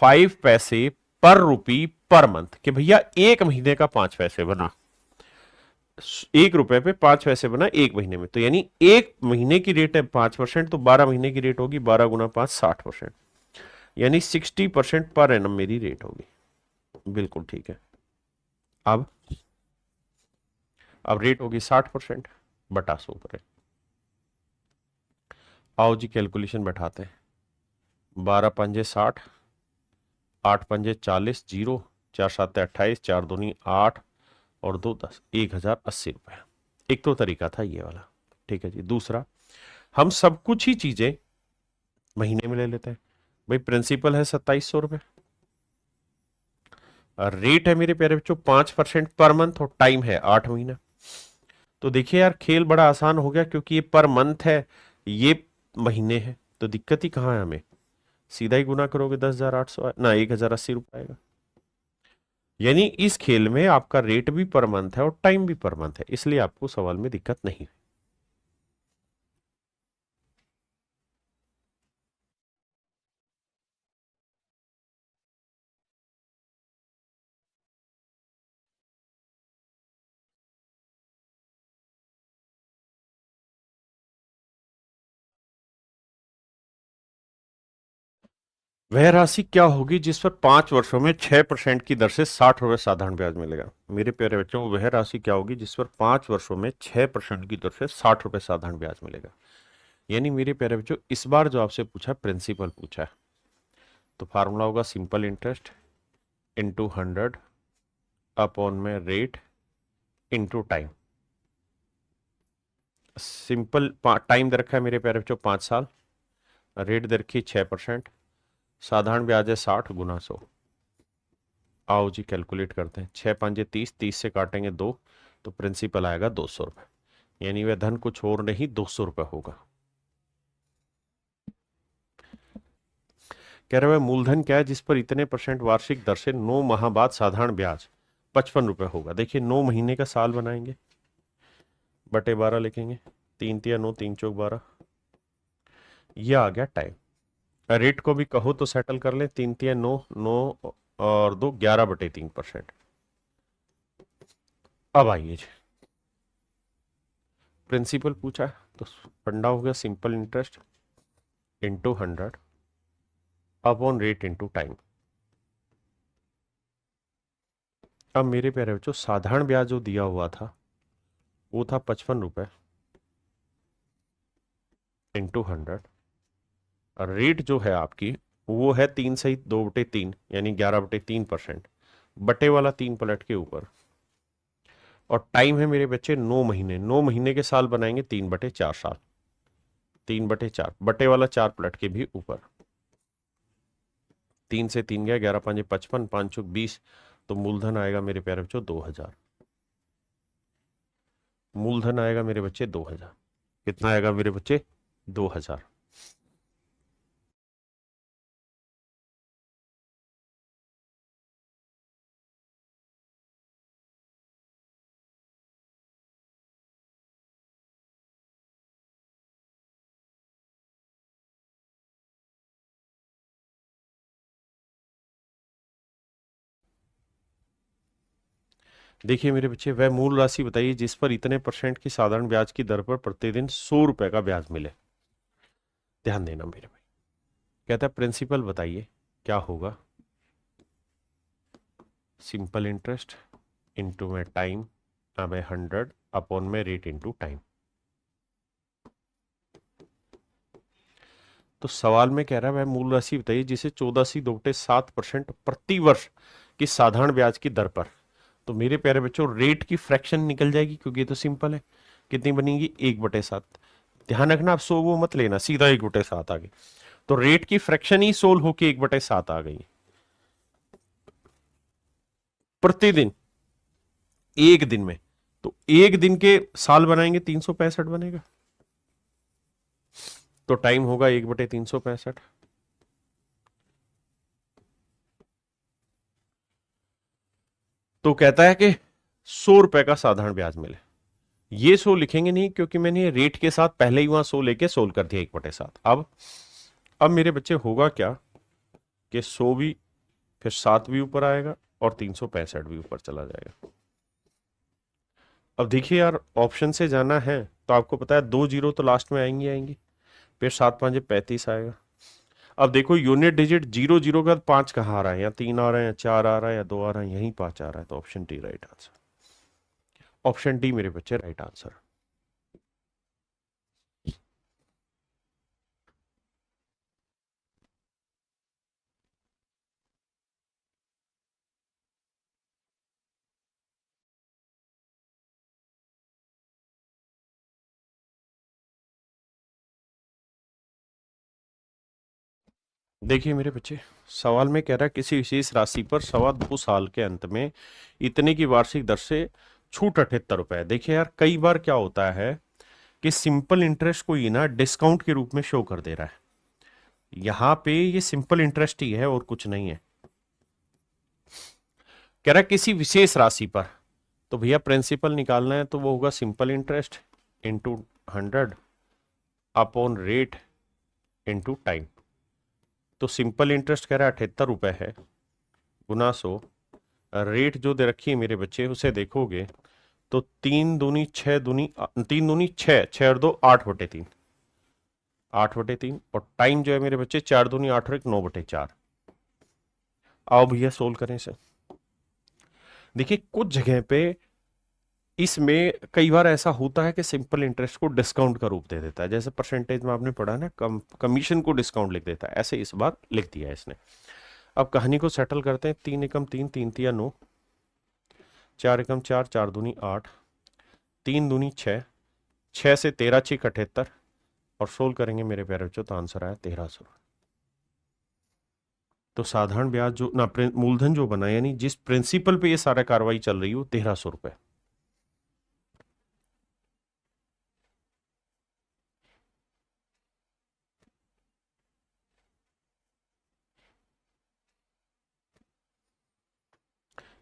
5 पैसे पर रुपी पर मंथ, कि भैया 1 महीने का 5 पैसे बना, 1 रुपए पे 5 पैसे बना 1 महीने में, तो यानी 1 महीने की रेट है 5%, तो 12 महीने की रेट होगी 12 × 5 60%, यानी 60% पर एनम मेरी रेट होगी। बिल्कुल ठीक है। अब रेट होगी 60% बटा 100 करें। आओ जी कैलकुलेशन बैठाते हैं। 12 पंजे 60, 8 पंजे 40, 0, 4 7 28, 4 दूनी 8 और 2 10, 1080 रुपए। एक तो तरीका था ये वाला, ठीक है जी। दूसरा, हम सब कुछ ही चीजें महीने में ले लेते हैं। भाई प्रिंसिपल है 2700 रुपए, रेट है मेरे प्यारे बच्चों 5% पर मंथ, और टाइम है 8 महीना। तो देखिए यार, खेल बड़ा आसान हो गया, क्योंकि ये पर मंथ है, ये महीने है, तो दिक्कत ही कहाँ है हमें? सीधा ही गुना करोगे 10,800 ना 1,080 रुपए आएगा। यानी इस खेल में आपका रेट भी पर मंथ है और टाइम भी पर मंथ है, इसलिए आपको सवाल में दिक्कत नहीं है। वह राशि क्या होगी जिस पर 5 वर्षों में 6% की दर से 60 रुपए साधारण ब्याज मिलेगा? मेरे प्यारे बच्चों, वह राशि क्या होगी जिस पर 5 वर्षों में 6% की दर से 60 रुपए साधारण ब्याज मिलेगा? यानी मेरे प्यारे बच्चों, इस बार जो आपसे पूछा प्रिंसिपल पूछा है, तो फार्मूला होगा सिंपल इंटरेस्ट इंटू 100 अपॉन में rate into time. Simple time दे रखा है मेरे प्यारे बच्चों 5 साल, रेट दे रखी 6%, साधारण ब्याज है 60 × 100। आओ जी कैलकुलेट करते हैं। 6 पंजे 30, 30 से काटेंगे 2, तो प्रिंसिपल आएगा 200 रुपए, यानी वह धन कुछ और नहीं 200 रुपए होगा। कह रहे हैं मूलधन क्या है जिस पर इतने % वार्षिक दर से 9 माह बाद साधारण ब्याज 55 रुपए होगा? देखिए 9 महीने का साल बनाएंगे, बटे 12 लिखेंगे, 3 तिया 9, 3 चौक 12, यह आ गया टाइम। रेट को भी कहो तो सेटल कर ले, 3 तिया 9, 9 और 2 11/3%। अब आइए जी, प्रिंसिपल पूछा है तो फंडा हो गया simple interest into 100 upon rate into time. अब मेरे प्यारे बच्चों साधारण ब्याज जो दिया हुआ था वो था 55 रुपए इंटू 100, और रेट जो है आपकी वो है 3 सही 2/3 यानी 11/3%, बटे वाला 3 पलट के ऊपर, और टाइम है मेरे बच्चे 9 महीने। 9 महीने के साल बनाएंगे 3/4 साल, 3/4 बटे वाला 4 पलट के भी ऊपर। 3 से 3 गया, 11 5 55, 5 चौक 20, तो मूलधन आएगा मेरे प्यारे बच्चों 2000। मूलधन आएगा मेरे बच्चे 2000। कितना आएगा मेरे बच्चे? 2000। देखिए मेरे बच्चे, वह मूल राशि बताइए जिस पर इतने % की साधारण ब्याज की दर पर प्रतिदिन 100 रुपए का ब्याज मिले। ध्यान देना मेरे भाई। कहता है प्रिंसिपल बताइए क्या होगा। सिंपल इंटरेस्ट इंटू में टाइम बाय 100 अपॉन में रेट इंटू टाइम। तो सवाल में कह रहा है वह मूल राशि बताइए जिसे 14.2% प्रति वर्ष की साधारण ब्याज की दर पर। तो मेरे प्यारे बच्चों रेट की फ्रैक्शन निकल जाएगी क्योंकि ये तो सिंपल है। कितनी बनेगी? 1/7। ध्यान रखना आप 100 वो मत लेना, सीधा 1/7 आ गई। तो रेट की फ्रैक्शन ही 16 होके 1/7 आ गई प्रतिदिन, एक दिन में। तो एक दिन के साल बनाएंगे 365 बनेगा, तो टाइम होगा 1/365। तो कहता है कि 100 रुपए का साधारण ब्याज मिले। ये 100 लिखेंगे नहीं क्योंकि मैंने रेट के साथ पहले ही वहां 100 लेके सोल्व कर दिया 1/7। अब मेरे बच्चे होगा क्या कि 100 भी, फिर 7 भी ऊपर आएगा और 365 भी ऊपर चला जाएगा। अब देखिए यार, ऑप्शन से जाना है तो आपको पता है 2 जीरो तो लास्ट में आएंगी आएंगी, फिर 7 5 35 आएगा। अब देखो यूनिट डिजिट 0 0 का 5 कहाँ आ रहा है? या 3 आ रहा है, या 4 आ रहा है, या 2 आ रहा है, यहीं 5 आ रहा है। तो option D right answer. Option D मेरे बच्चे राइट आंसर। देखिए मेरे बच्चे, सवाल में कह रहा है किसी विशेष राशि पर 2.25 साल के अंत में इतने की वार्षिक दर से छूट 78 रुपए। देखिए यार, कई बार क्या होता है कि सिंपल इंटरेस्ट को ये ना डिस्काउंट के रूप में शो कर दे रहा है। यहां पे ये सिंपल इंटरेस्ट ही है और कुछ नहीं है। कह रहा है किसी विशेष राशि पर, तो भैया प्रिंसिपल निकालना है तो वो होगा simple interest into 100 upon rate into time. तो सिंपल इंटरेस्ट कह रहा है 78 रुपए है, गुना 100। रेट जो दे रखी है मेरे बच्चे उसे देखोगे तो 3 दूनी 6 दूनी 3 दूनी 6, 6 और 2 8/3, 8/3। और टाइम जो है मेरे बच्चे 4 दूनी 8 और 1 9/4। आओ भैया सोल्व करें इसे। देखिए कुछ जगह पे इसमें कई बार ऐसा होता है कि सिंपल इंटरेस्ट को डिस्काउंट का रूप दे देता है, जैसे परसेंटेज में आपने पढ़ा ना, कमीशन को डिस्काउंट लिख देता है, ऐसे इस बार लिख दिया है इसने। अब कहानी को सेटल करते हैं। 3 एकम 3, 3 तिया 9, 4 एकम 4, 4 दूनी 8, 3 दूनी 6, 6 से 13 6 78, और सोल्व करेंगे मेरे प्यारे बच्चों तो आंसर आया 1300। तो साधारण ब्याज जो ना मूलधन जो बना, यानी जिस प्रिंसिपल पे ये सारा कार्रवाई चल रही हो, 1300 रुपए।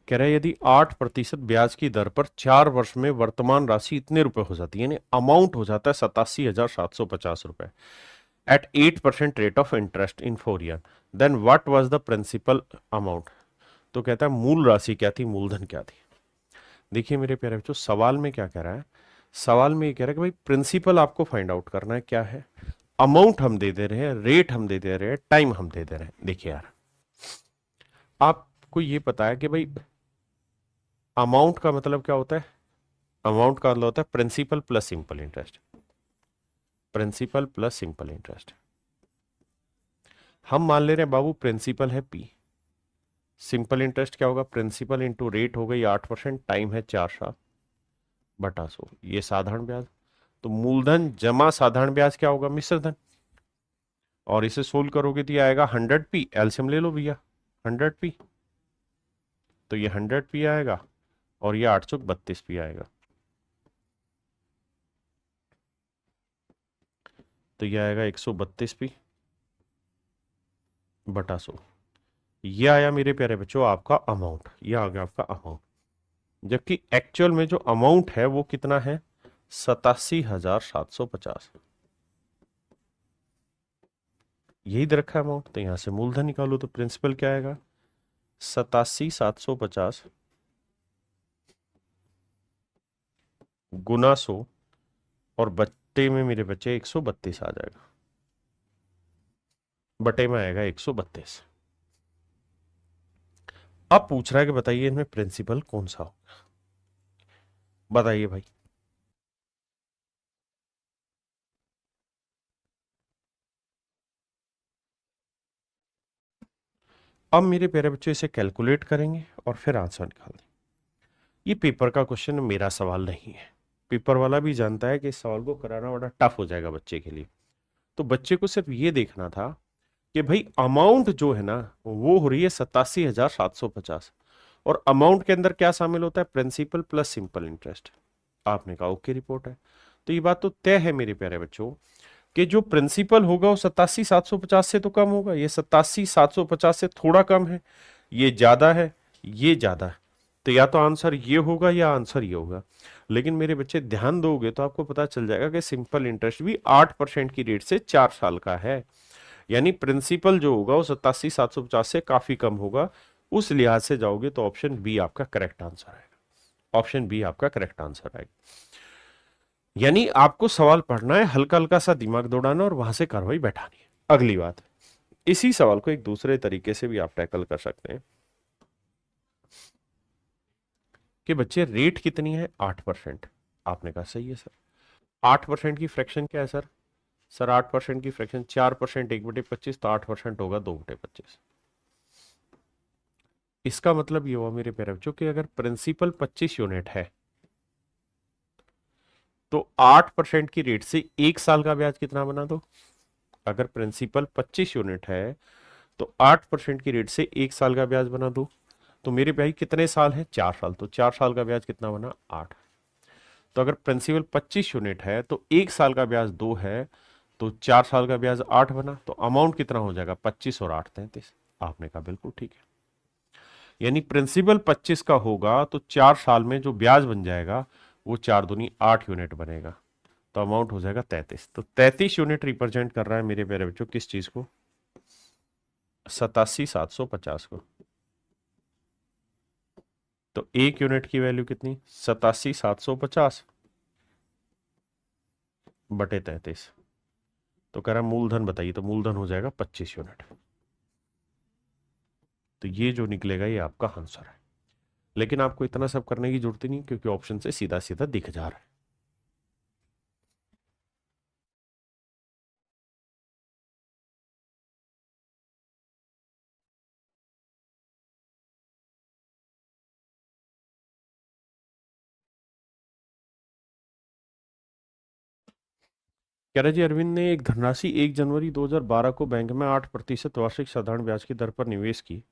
कह रहा है यदि 8% ब्याज की दर पर 4 वर्ष में वर्तमान राशि इतने रुपए हो जाती है, यानी अमाउंट हो जाता है 87,750 रुपए at 8% rate of interest in 4 year, then what was the principal amount. तो कहता है मूल राशि क्या थी, मूलधन क्या थी। देखिए मेरे प्यारे बच्चों, सवाल में क्या कह रहा है, सवाल में ये कह रहा है कि भाई प्रिंसिपल आपको फाइंड आउट करना है क्या है। अमाउंट हम दे दे रहे हैं, रेट हम दे दे रहे हैं, टाइम हम दे दे रहे हैं। देखिए यार, आपको ये पता है कि भाई अमाउंट का मतलब क्या होता है? अमाउंट का मतलब होता है principal plus simple interest. Principal plus simple interest. हम मान ले रहे हैं बाबू प्रिंसिपल है पी, सिंपल इंटरेस्ट क्या होगा? प्रिंसिपल इंटू रेट हो गई 8%, टाइम है 4 साल बटा 100, ये साधारण ब्याज। तो मूलधन जमा साधारण ब्याज क्या होगा? मिश्र धन। और इसे सोल्व करोगे तो ये आएगा 100p, एलसीएम ले लो भैया 100p, तो ये 100p आएगा और ये 832p आएगा, तो ये आएगा 132p बटा 100। ये आया मेरे प्यारे बच्चों आपका अमाउंट, ये आ गया आपका अमाउंट। जबकि एक्चुअल में जो अमाउंट है वो कितना है? 87,750। यही दे रखा है अमाउंट, तो यहां से मूलधन निकालो तो प्रिंसिपल क्या आएगा? 87,750 गुना 100 और बट्टे में मेरे बच्चे 132 आ जाएगा, बटे में आएगा 132। अब पूछ रहा है कि बताइए इनमें प्रिंसिपल कौन सा होगा? बताइए भाई। अब मेरे प्यारे बच्चों इसे कैलकुलेट करेंगे और फिर आंसर निकाल देंगे। ये पेपर का क्वेश्चन मेरा सवाल नहीं है, पेपर वाला भी जानता है कि इस सवाल को कराना बड़ा टफ हो जाएगा बच्चे के लिए। तो बच्चे को सिर्फ ये देखना था कि भाई अमाउंट जो है ना वो हो रही है 87,750, और अमाउंट के अंदर क्या शामिल होता है? Principal plus simple interest. आपने कहा ओके रिपोर्ट है, तो ये बात तो तय है मेरे प्यारे बच्चों कि जो प्रिंसिपल होगा वो 87,750 से तो कम होगा, ये 87,750 से थोड़ा कम है, ये ज्यादा है, ये ज्यादा है, तो या तो आंसर ये होगा या आंसर ये होगा। लेकिन मेरे बच्चे ध्यान दोगे तो आपको पता चल जाएगा कि सिंपल इंटरेस्ट भी 8% की रेट से 4 साल का है, यानी प्रिंसिपल जो होगा वो 87,750 से काफी कम होगा। उस लिहाज से जाओगे तो ऑप्शन बी आपका करेक्ट आंसर आएगा, ऑप्शन बी आपका करेक्ट आंसर आएगा। यानी आपको सवाल पढ़ना है, हल्का हल्का सा दिमाग दौड़ाना और वहां से कार्रवाई बैठानी है। अगली बात, इसी सवाल को एक दूसरे तरीके से भी आप टैकल कर सकते हैं कि बच्चे रेट कितनी है? 8%। आपने कहा सही है सर। 8% की फ्रैक्शन क्या है सर? सर 8% की फ्रैक्शन 4%, 1/25, तो 8% होगा 2/25। इसका मतलब ये हुआ मेरे प्यारे बच्चों कि अगर प्रिंसिपल 25 यूनिट है तो 8% की रेट से 1 साल का ब्याज कितना बना दो? अगर प्रिंसिपल 25 यूनिट है तो 8% की रेट से 1 साल का ब्याज बना दो, तो मेरे भाई कितने साल है? 4 साल, तो 4 साल का ब्याज कितना बना? 8। तो अगर प्रिंसिपल 25 यूनिट है तो 1 साल का ब्याज 2 है, तो 4 साल का ब्याज 8 बना, तो अमाउंट कितना हो जाएगा? 25 और 8 33। आपने कहा बिल्कुल ठीक है, यानी प्रिंसिपल 25 का होगा तो 4 साल में जो ब्याज बन जाएगा वो 4 दूनी 8 यूनिट बनेगा, तो अमाउंट हो जाएगा 33। तो 33 यूनिट रिप्रेजेंट कर रहा है मेरे प्यारे बच्चों किस चीज को? 87,750 को। तो 1 यूनिट की वैल्यू कितनी? 87,750 बटे 33। तो कह रहा मूलधन बताइए, तो मूलधन हो जाएगा 25 यूनिट। तो ये जो निकलेगा ये आपका आंसर है, लेकिन आपको इतना सब करने की जरूरत नहीं क्योंकि ऑप्शन से सीधा सीधा दिख जा रहा है। कह रहा जी अरविंद ने एक धनराशि 1 जनवरी 2012 को बैंक में 8% वार्षिक साधारण ब्याज की दर पर निवेश की।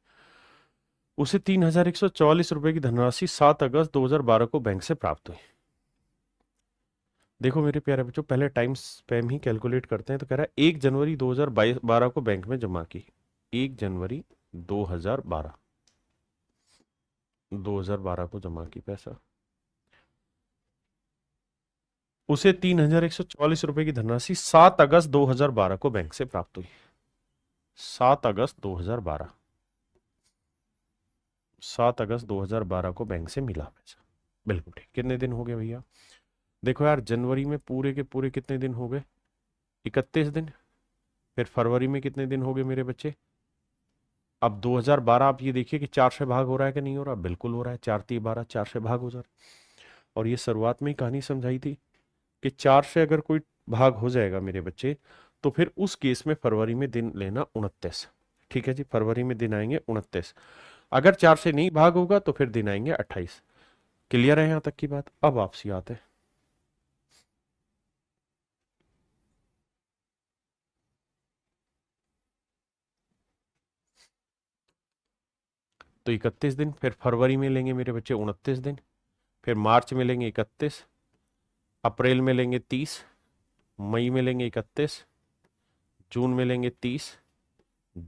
उसे 3,144 रुपए की धनराशि 7 अगस्त 2012 को बैंक से प्राप्त हुई। देखो मेरे प्यारे बच्चों, पहले टाइम स्पैम ही कैलकुलेट करते हैं। तो कह रहा है 1 जनवरी 2012 को बैंक में जमा की, 1 जनवरी 2012, 2012 को जमा की पैसा, उसे 3,144 रुपए की धनराशि 7 अगस्त 2012 को बैंक से प्राप्त हुई। 7 अगस्त 2012, 7 अगस्त 2012 को बैंक से मिला पैसा। बिल्कुल ठीक। कितने दिन हो गए भैया? देखो यार, जनवरी में पूरे के पूरे कितने दिन हो गए? 31 दिन। फिर फरवरी में कितने दिन हो गए मेरे बच्चे? अब 2012 आप ये देखिए कि 4 से भाग हो रहा है कि नहीं हो रहा? बिल्कुल हो रहा है। 4×3=12, 4 से भाग हो जा रहा है। और ये शुरुआत में ही कहानी समझाई थी कि 4 से अगर कोई भाग हो जाएगा मेरे बच्चे, तो फिर उस केस में फरवरी में दिन लेना 29। ठीक है जी, फरवरी में दिन आएंगे 29। अगर 4 से नहीं भाग होगा तो फिर दिन आएंगे 28। क्लियर है यहां तक की बात? अब वापसी आते हैं। तो 31 दिन, फिर फरवरी में लेंगे मेरे बच्चे 29 दिन, फिर मार्च में लेंगे 31, अप्रैल में लेंगे 30, मई में लेंगे 31, जून में लेंगे 30,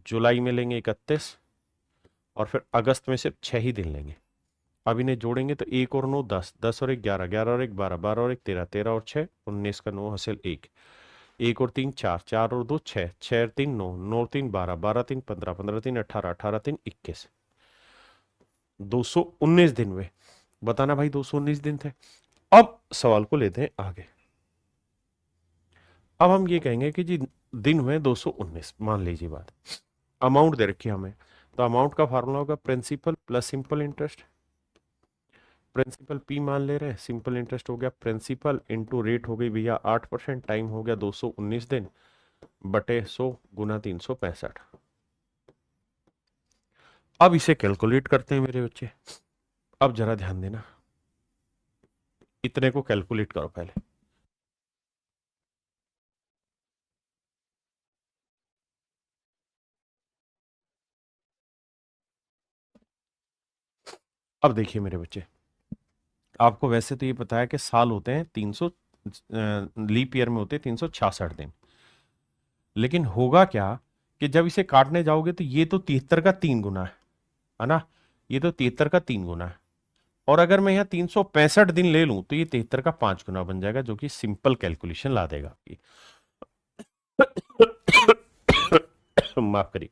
जुलाई में लेंगे 31, और फिर अगस्त में सिर्फ 6 ही दिन लेंगे। अब इन्हें जोड़ेंगे तो 1 और 9 10, 10 और 1 11, 11 और 1 12, 12 और 1 13, 13 और 6 19 का 9 हासिल 1, 1 और 3 4, 4 और 2 6, 6 और 3 9, 9 और 3 12, 12 और 3 15, 15 और 3 18, 18 और 3 21, 219 दिन हुए। बताना भाई 219 दिन थे। अब सवाल को लेते हैं आगे। अब हम ये कहेंगे कि जी दिन हुए 219, मान लीजिए बात, अमाउंट दे रखी है हमें, तो अमाउंट का फार्मूला होगा principal plus simple interest. Principal P मान ले रहे हैं, सिंपल इंटरेस्ट हो गया प्रिंसिपल इंटू रेट हो गई भैया 8%, टाइम हो गया 219 दिन बटे 100 गुना 365। अब इसे कैलकुलेट करते हैं मेरे बच्चे। अब जरा ध्यान देना, इतने को कैलकुलेट करो पहले। अब देखिए मेरे बच्चे, आपको वैसे तो ये पता है कि साल होते हैं 300, लीप ईयर में होते हैं 366 दिन। लेकिन होगा क्या कि जब इसे काटने जाओगे तो ये तो 73 का 3 गुना है ना? ये तो 73 का 3 गुना है। और अगर मैं यहाँ 365 दिन ले लूं तो ये 73 का 5 गुना बन जाएगा, जो कि सिंपल कैलकुलेशन ला देगा आपकी। माफ करिए।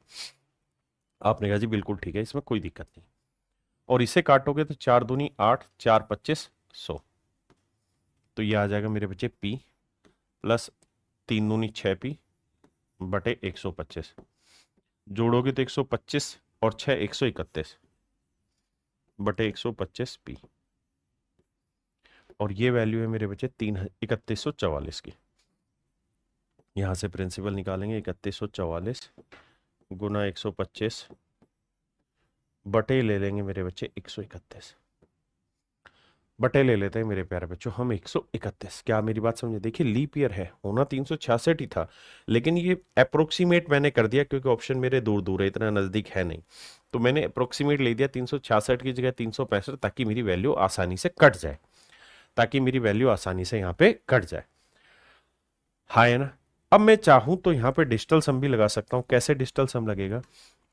आपने कहा जी बिल्कुल ठीक है, इसमें कोई दिक्कत नहीं। और इसे काटोगे तो 4×2=8, 4×25=100। तो ये आ जाएगा मेरे बच्चे P प्लस 3×2=6P बटे 125। जोड़ोगे तो 125 और 6 131 बटे 125P। और ये वैल्यू है मेरे बच्चे 3144 की। यहां से प्रिंसिपल निकालेंगे 3144 गुना 125 बटे ले लेंगे मेरे बच्चे 131। बटे ले लेते हैं मेरे प्यारे बच्चों हम 131। क्या मेरी बात समझे? देखिए लीप ईयर है, होना 366 ही था, लेकिन ये अप्रोक्सीमेट मैंने कर दिया क्योंकि ऑप्शन मेरे दूर दूर है, इतना नजदीक है नहीं। तो मैंने अप्रोक्सीमेट ले दिया 366 की जगह 365, ताकि मेरी वैल्यू आसानी से कट जाए, ताकि मेरी वैल्यू आसानी से यहाँ पे कट जाए। हाँ है ना? अब मैं चाहूं तो यहाँ पे डिजिटल सम भी लगा सकता हूँ। कैसे डिजिटल सम लगेगा?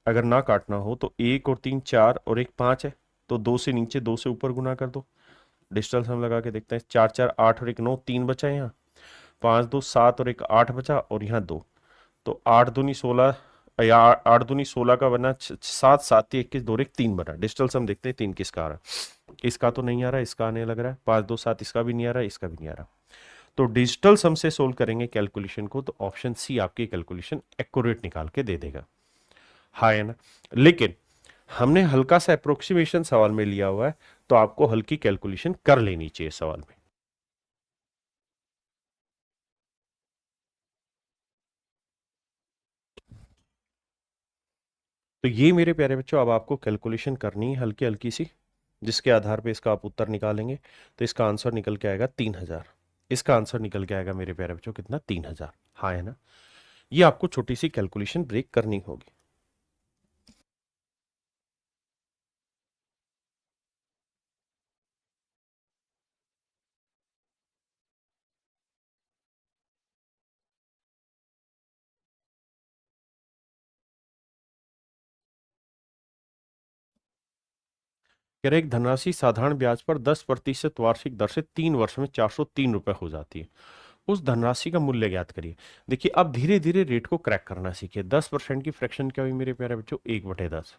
अगर ना काटना हो तो 1 और 3 4 और 1 5 है, तो 2 से नीचे 2 से ऊपर गुना कर दो। डिजिटल सम लगा के देखते हैं। 4 4 8 और 1 9, 3 बचा है यहाँ। 5 2 7 और 1 8 बचा, और यहाँ 2, तो 8 दूनी 16, या 8 दूनी 16 का बना 7 7 21 2 1 3 बना। डिजिटल सम देखते हैं 3 किसका आ रहा है। इसका तो नहीं आ रहा, इसका आने लग रहा है। 5 2 7 इसका भी नहीं आ रहा, इसका भी नहीं आ रहा। तो डिजिटल सम से सोल्व करेंगे कैलकुलेशन को, तो ऑप्शन सी आपकी कैलकुलेशन एक्यूरेट निकाल के दे देगा। हाँ है ना? लेकिन हमने हल्का सा अप्रोक्सीमेशन सवाल में लिया हुआ है, तो आपको हल्की कैलकुलेशन कर लेनी चाहिए सवाल में। तो ये मेरे प्यारे बच्चों अब आपको कैलकुलेशन करनी है हल्की हल्की सी, जिसके आधार पे इसका आप उत्तर निकालेंगे। तो इसका आंसर निकल के आएगा 3000। इसका आंसर निकल के आएगा मेरे प्यारे बच्चों कितना? 3000। हाँ है ना? ये आपको छोटी सी कैलकुलेशन ब्रेक करनी होगी। कह रहे एक धनराशि साधारण ब्याज पर 10% वार्षिक दर से 3 वर्ष में 403 रुपए हो जाती है। उस धनराशि का मूल्य ज्ञात करिए। देखिए अब धीरे धीरे रेट को क्रैक करना सीखिए। 10% की फ्रैक्शन क्या हुई मेरे प्यारे बच्चों? 1/10।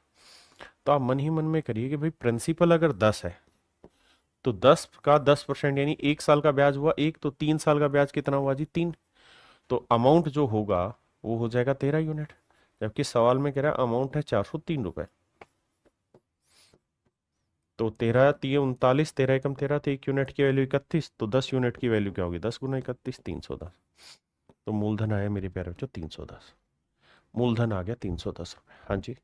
तो आप मन ही मन में करिए कि भाई प्रिंसिपल अगर 10 है तो 10 का 10% यानी 1 साल का ब्याज हुआ 1, तो 3 साल का ब्याज कितना हुआ जी? 3। तो अमाउंट जो होगा वो हो जाएगा 13 यूनिट, जबकि सवाल में कह रहा है अमाउंट है 403 रुपए। तो 13 3 39, 13 एकम 13, तो 1 यूनिट की वैल्यू 31, तो 10 यूनिट की वैल्यू क्या होगी, 10 गुना 31, 310। तो मूलधन आया मेरे प्यारे बच्चों 310, मूलधन आ गया 310 रुपए। हाँ जी।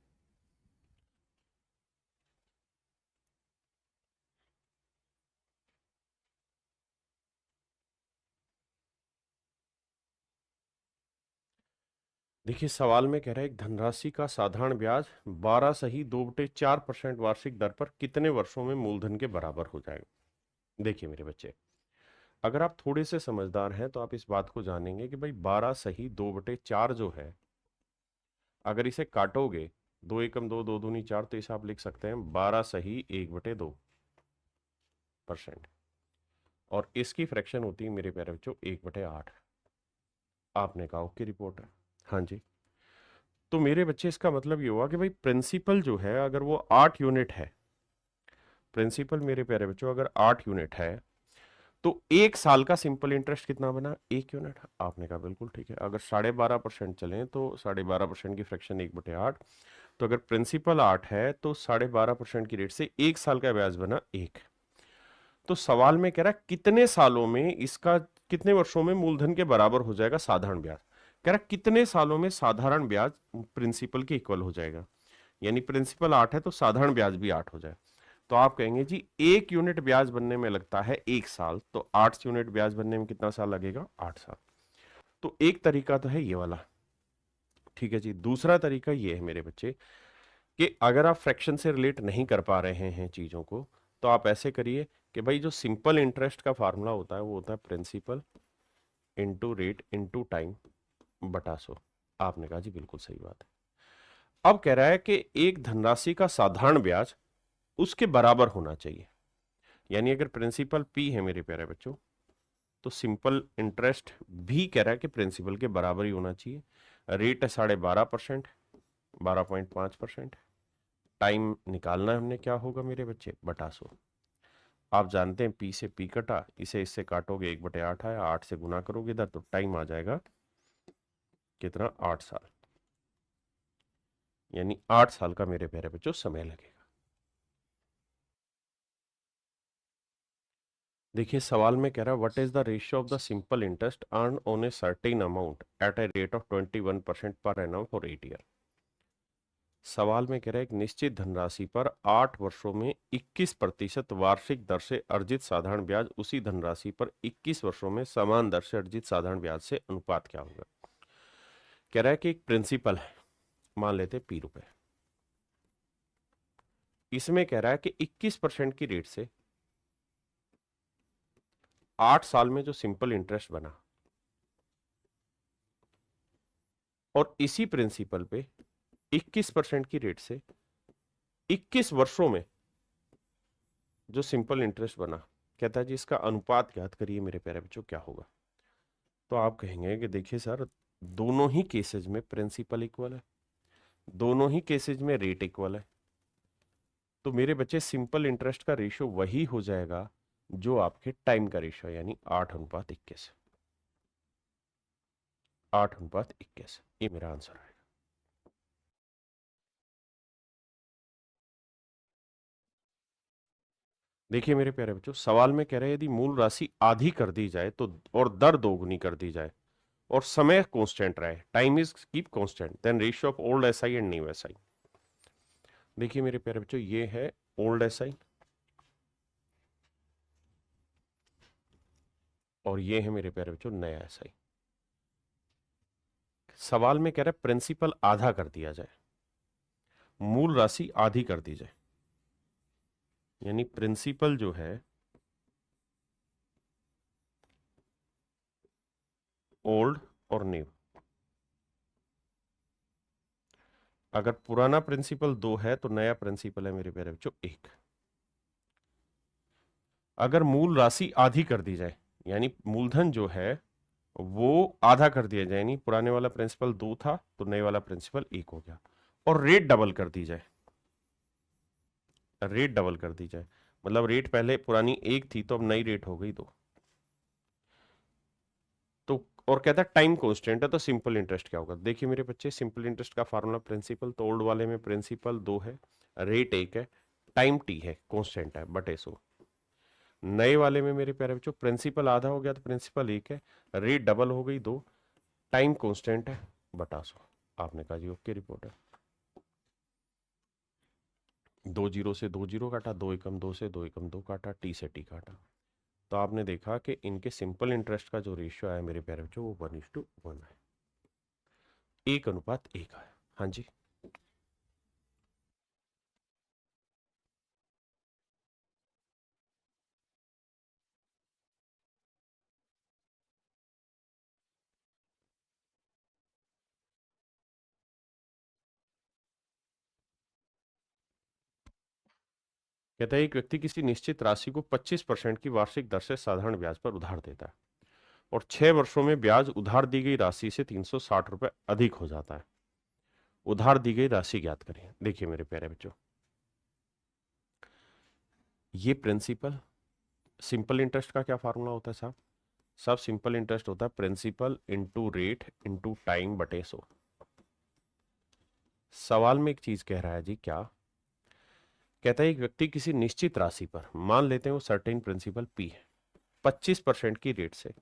देखिए सवाल में कह रहा है एक धनराशि का साधारण ब्याज 12 सही 2/4% वार्षिक दर पर कितने वर्षों में मूलधन के बराबर हो जाएगा। देखिए मेरे बच्चे, अगर आप थोड़े से समझदार हैं तो आप इस बात को जानेंगे कि भाई 12 सही 2/4 जो है, अगर इसे काटोगे, 2 एकम 2, 2 दूनी 4, तो इसे आप लिख सकते हैं 12 सही 1/2%। और इसकी फ्रैक्शन होती है मेरे प्यारे बच्चों 1/8। आपने कहा ओके रिपोर्ट है। हाँ जी। तो मेरे बच्चे इसका मतलब ये हुआ कि भाई प्रिंसिपल जो है अगर वो 8 यूनिट है, प्रिंसिपल मेरे प्यारे बच्चों अगर 8 यूनिट है, तो 1 साल का सिंपल इंटरेस्ट कितना बना, 1 यूनिट। आपने कहा बिल्कुल ठीक है। अगर 12.5% चलें तो 12.5% की फ्रैक्शन 1/8। तो अगर प्रिंसिपल 8 है तो 12.5% की रेट से 1 साल का ब्याज बना 1। तो सवाल में कह रहा है कितने सालों में इसका, कितने वर्षों में मूलधन के बराबर हो जाएगा साधारण ब्याज। कह रहा है कितने सालों में साधारण ब्याज प्रिंसिपल के इक्वल हो जाएगा, यानी प्रिंसिपल 8 है तो साधारण ब्याज भी 8 हो जाए। तो आप कहेंगे जी 1 यूनिट ब्याज बनने में लगता है 1 साल, तो 8 यूनिट ब्याज बनने में कितना साल लगेगा, 8 साल। तो एक तरीका तो है ये वाला, ठीक है जी। दूसरा तरीका ये है मेरे बच्चे कि अगर आप फ्रैक्शन से रिलेट नहीं कर पा रहे हैं चीजों को, तो आप ऐसे करिए कि भाई जो सिंपल इंटरेस्ट का फार्मूला होता है वो होता है principal into rate into time बटा 100। आपने कहा जी बिल्कुल सही बात है। अब कह रहा है कि एक धनराशि का साधारण ब्याज उसके बराबर होना चाहिए, यानी अगर प्रिंसिपल P है मेरे प्यारे बच्चों, तो सिंपल इंटरेस्ट भी कह रहा है कि प्रिंसिपल के बराबर ही होना चाहिए। रेट है 12.5%, 12.5%। टाइम निकालना है हमने, क्या होगा मेरे बच्चे, बटा 100। आप जानते हैं P से P कटा, इसे इससे काटोगे 1/8 आया, 8 से गुना करोगे इधर तो टाइम आ जाएगा कितना, 8 साल। यानी 8 साल का मेरे प्यारे बच्चों समय लगेगा। देखिए सवाल में कह रहा है what is the ratio of the simple interest earn on a certain amount at a rate of 21% per annum for 8 year. सवाल में कह रहा है एक निश्चित धनराशि पर 8 वर्षों में 21% वार्षिक दर से अर्जित साधारण ब्याज उसी धनराशि पर 21 वर्षों में समान दर से अर्जित साधारण ब्याज से अनुपात क्या होगा। कह रहा है कि एक प्रिंसिपल है, मान लेते P रुपए, इसमें कह रहा है कि 21% की रेट से 8 साल में जो सिंपल इंटरेस्ट बना, और इसी प्रिंसिपल पे 21% की रेट से 21 वर्षों में जो सिंपल इंटरेस्ट बना, कहता है जी इसका अनुपात ज्ञात करिए मेरे प्यारे बच्चों क्या होगा। तो आप कहेंगे कि देखिए सर दोनों ही केसेज में प्रिंसिपल इक्वल है, दोनों ही केसेज में रेट इक्वल है, तो मेरे बच्चे सिंपल इंटरेस्ट का रेशियो वही हो जाएगा जो आपके टाइम का रेशियो, यानी 8:21। 8:21 ये मेरा आंसर है। देखिए मेरे प्यारे बच्चों सवाल में कह रहे हैं यदि मूल राशि आधी कर दी जाए तो, और दर दोगुनी कर दी जाए, और समय कांस्टेंट रहे, time is keep constant, then ratio of old SI and new SI. देखिए मेरे प्यारे बच्चों ये है ओल्ड एसआई और ये है मेरे प्यारे बच्चों नया एसआई। सवाल में कह रहा है प्रिंसिपल आधा कर दिया जाए, मूल राशि आधी कर दी जाए, यानी प्रिंसिपल जो है ओल्ड और न्यू। अगर पुराना प्रिंसिपल 2 है तो नया प्रिंसिपल है मेरे प्यारे बच्चों 1। अगर मूल राशि आधी कर दी जाए, यानी मूलधन जो है वो आधा कर दिया जाए, यानी पुराने वाला प्रिंसिपल 2 था तो नए वाला प्रिंसिपल 1 हो गया, और रेट डबल कर दी जाए, रेट डबल कर दी जाए, मतलब रेट पहले पुरानी 1 थी तो अब नई रेट हो गई 2। तो और कहता है टाइम कांस्टेंट है, तो सिंपल इंटरेस्ट क्या होगा? देखिए मेरे बच्चे, सिंपल इंटरेस्ट का फार्मूला प्रिंसिपल, तो ओल्ड वाले में प्रिंसिपल 2 है, रेट 1 है, टाइम टी है, कांस्टेंट है, बटे 100। नए वाले में मेरे प्यारे बच्चों प्रिंसिपल आधा हो गया तो प्रिंसिपल 1 है, रेट डबल हो गई 2, टाइम कांस्टेंट है, बटा 100। आपने कहा जी ओके, रिपोर्ट है। 2 जीरो से 2 जीरो काटा, 2 एकम 2 से 2 एकम 2 काटा, टी से टी काटा। तो आपने देखा कि इनके सिंपल इंटरेस्ट का जो रेशियो आया मेरे प्यारे बच्चों, वो 1:1 है, 1:1 है। हाँ जी। कहता है एक व्यक्ति किसी निश्चित राशि को 25% की वार्षिक दर से साधारण ब्याज पर उधार देता है और 6 वर्षों में ब्याज उधार दी गई राशि से 360 रुपए अधिक हो जाता है। उधार दी गई राशि ज्ञात करें। देखिए मेरे प्यारे बच्चों, ये प्रिंसिपल, सिंपल इंटरेस्ट का क्या फार्मूला होता है साहब? सब सिंपल इंटरेस्ट होता है principal into rate into time बटे 100। सवाल में एक चीज कह रहा है जी, क्या कहता है? एक व्यक्ति किसी निश्चित राशि पर, मान लेते हैं वो सर्टेन प्रिंसिपल पी है, 25% की रेट से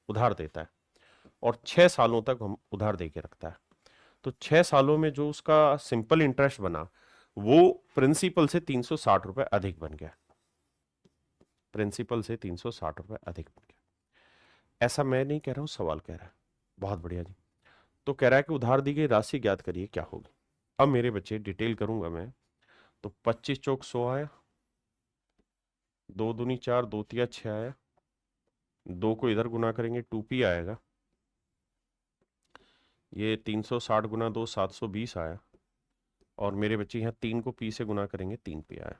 उधार देता है और 6 सालों तक हम उधार दे के रखता है। तो 6 सालों में जो उसका सिंपल इंटरेस्ट बना, वो प्रिंसिपल से 360 रुपए अधिक बन गया। प्रिंसिपल से 360 रुपए अधिक बन गया। ऐसा मैं नहीं कह रहा हूं, सवाल कह रहा है। बहुत बढ़िया जी। तो कह रहा है कि उधार दी गई राशि ज्ञात करिए, क्या होगी? अब मेरे बच्चे डिटेल करूंगा मैं। तो 25 चौक 100 आया, 2 दूनी 4, 2 तिया 6 आया, 2 को इधर गुना करेंगे 2p आएगा, ये 360 गुना 2 720 आया, और मेरे बच्चे यहाँ 3 को p से गुना करेंगे 3p आया।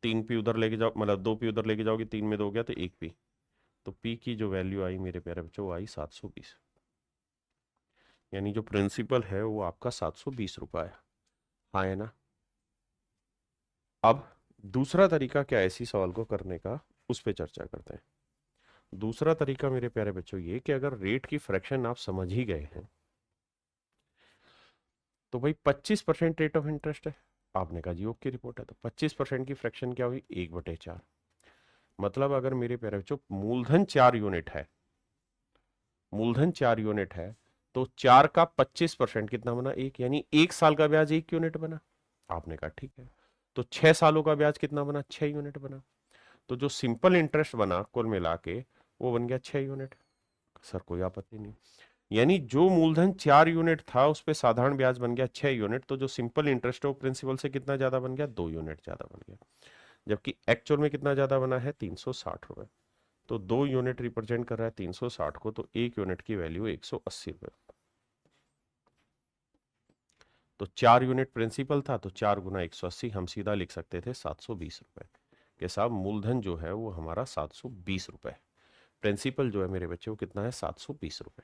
3p उधर लेके जाओ, मतलब 2p उधर लेके जाओगे, 3 में 2 गया तो 1p। तो p की जो वैल्यू आई मेरे प्यारे बच्चों, वो आई 720। यानी जो प्रिंसिपल है वो आपका 720 रुपये है। हाँ है ना? अब दूसरा तरीका क्या है इसी सवाल को करने का, उस पर चर्चा करते हैं। दूसरा तरीका मेरे प्यारे बच्चों ये कि अगर रेट की फ्रैक्शन आप समझ ही गए हैं, तो भाई 25% रेट ऑफ इंटरेस्ट है, आपने कहा जी ओके, रिपोर्ट है। तो 25% की फ्रैक्शन क्या हुई? 1/4। मतलब अगर मेरे प्यारे बच्चों मूलधन 4 यूनिट है, मूलधन 4 यूनिट है, तो 4 का 25% कितना बना? 1, यानी 1 साल का ब्याज 1 यूनिट बना। आपने कहा ठीक है। तो 6 सालों का ब्याज कितना बना? 6 यूनिट बना। तो जो सिंपल इंटरेस्ट बना कुल मिला के, वो बन गया 6 यूनिट। सर कोई आपत्ति नहीं। यानी जो मूलधन 4 यूनिट था उस पे साधारण ब्याज बन गया 6 यूनिट, तो जो सिंपल इंटरेस्ट है वो प्रिंसिपल से कितना ज्यादा बन गया? 2 यूनिट ज्यादा बन गया। जबकि एक्चुअल में कितना ज्यादा बना है? 360 रुपए। तो 2 यूनिट रिप्रेजेंट कर रहा है 360 को, तो 1 यूनिट की वैल्यू 180 रुपए। तो 4 यूनिट प्रिंसिपल था, तो 4 गुना 180, हम सीधा लिख सकते थे 720 रुपए के साथ। मूलधन जो है वो हमारा 720 रुपए, प्रिंसिपल जो है मेरे बच्चे वो कितना है? 720 रुपए।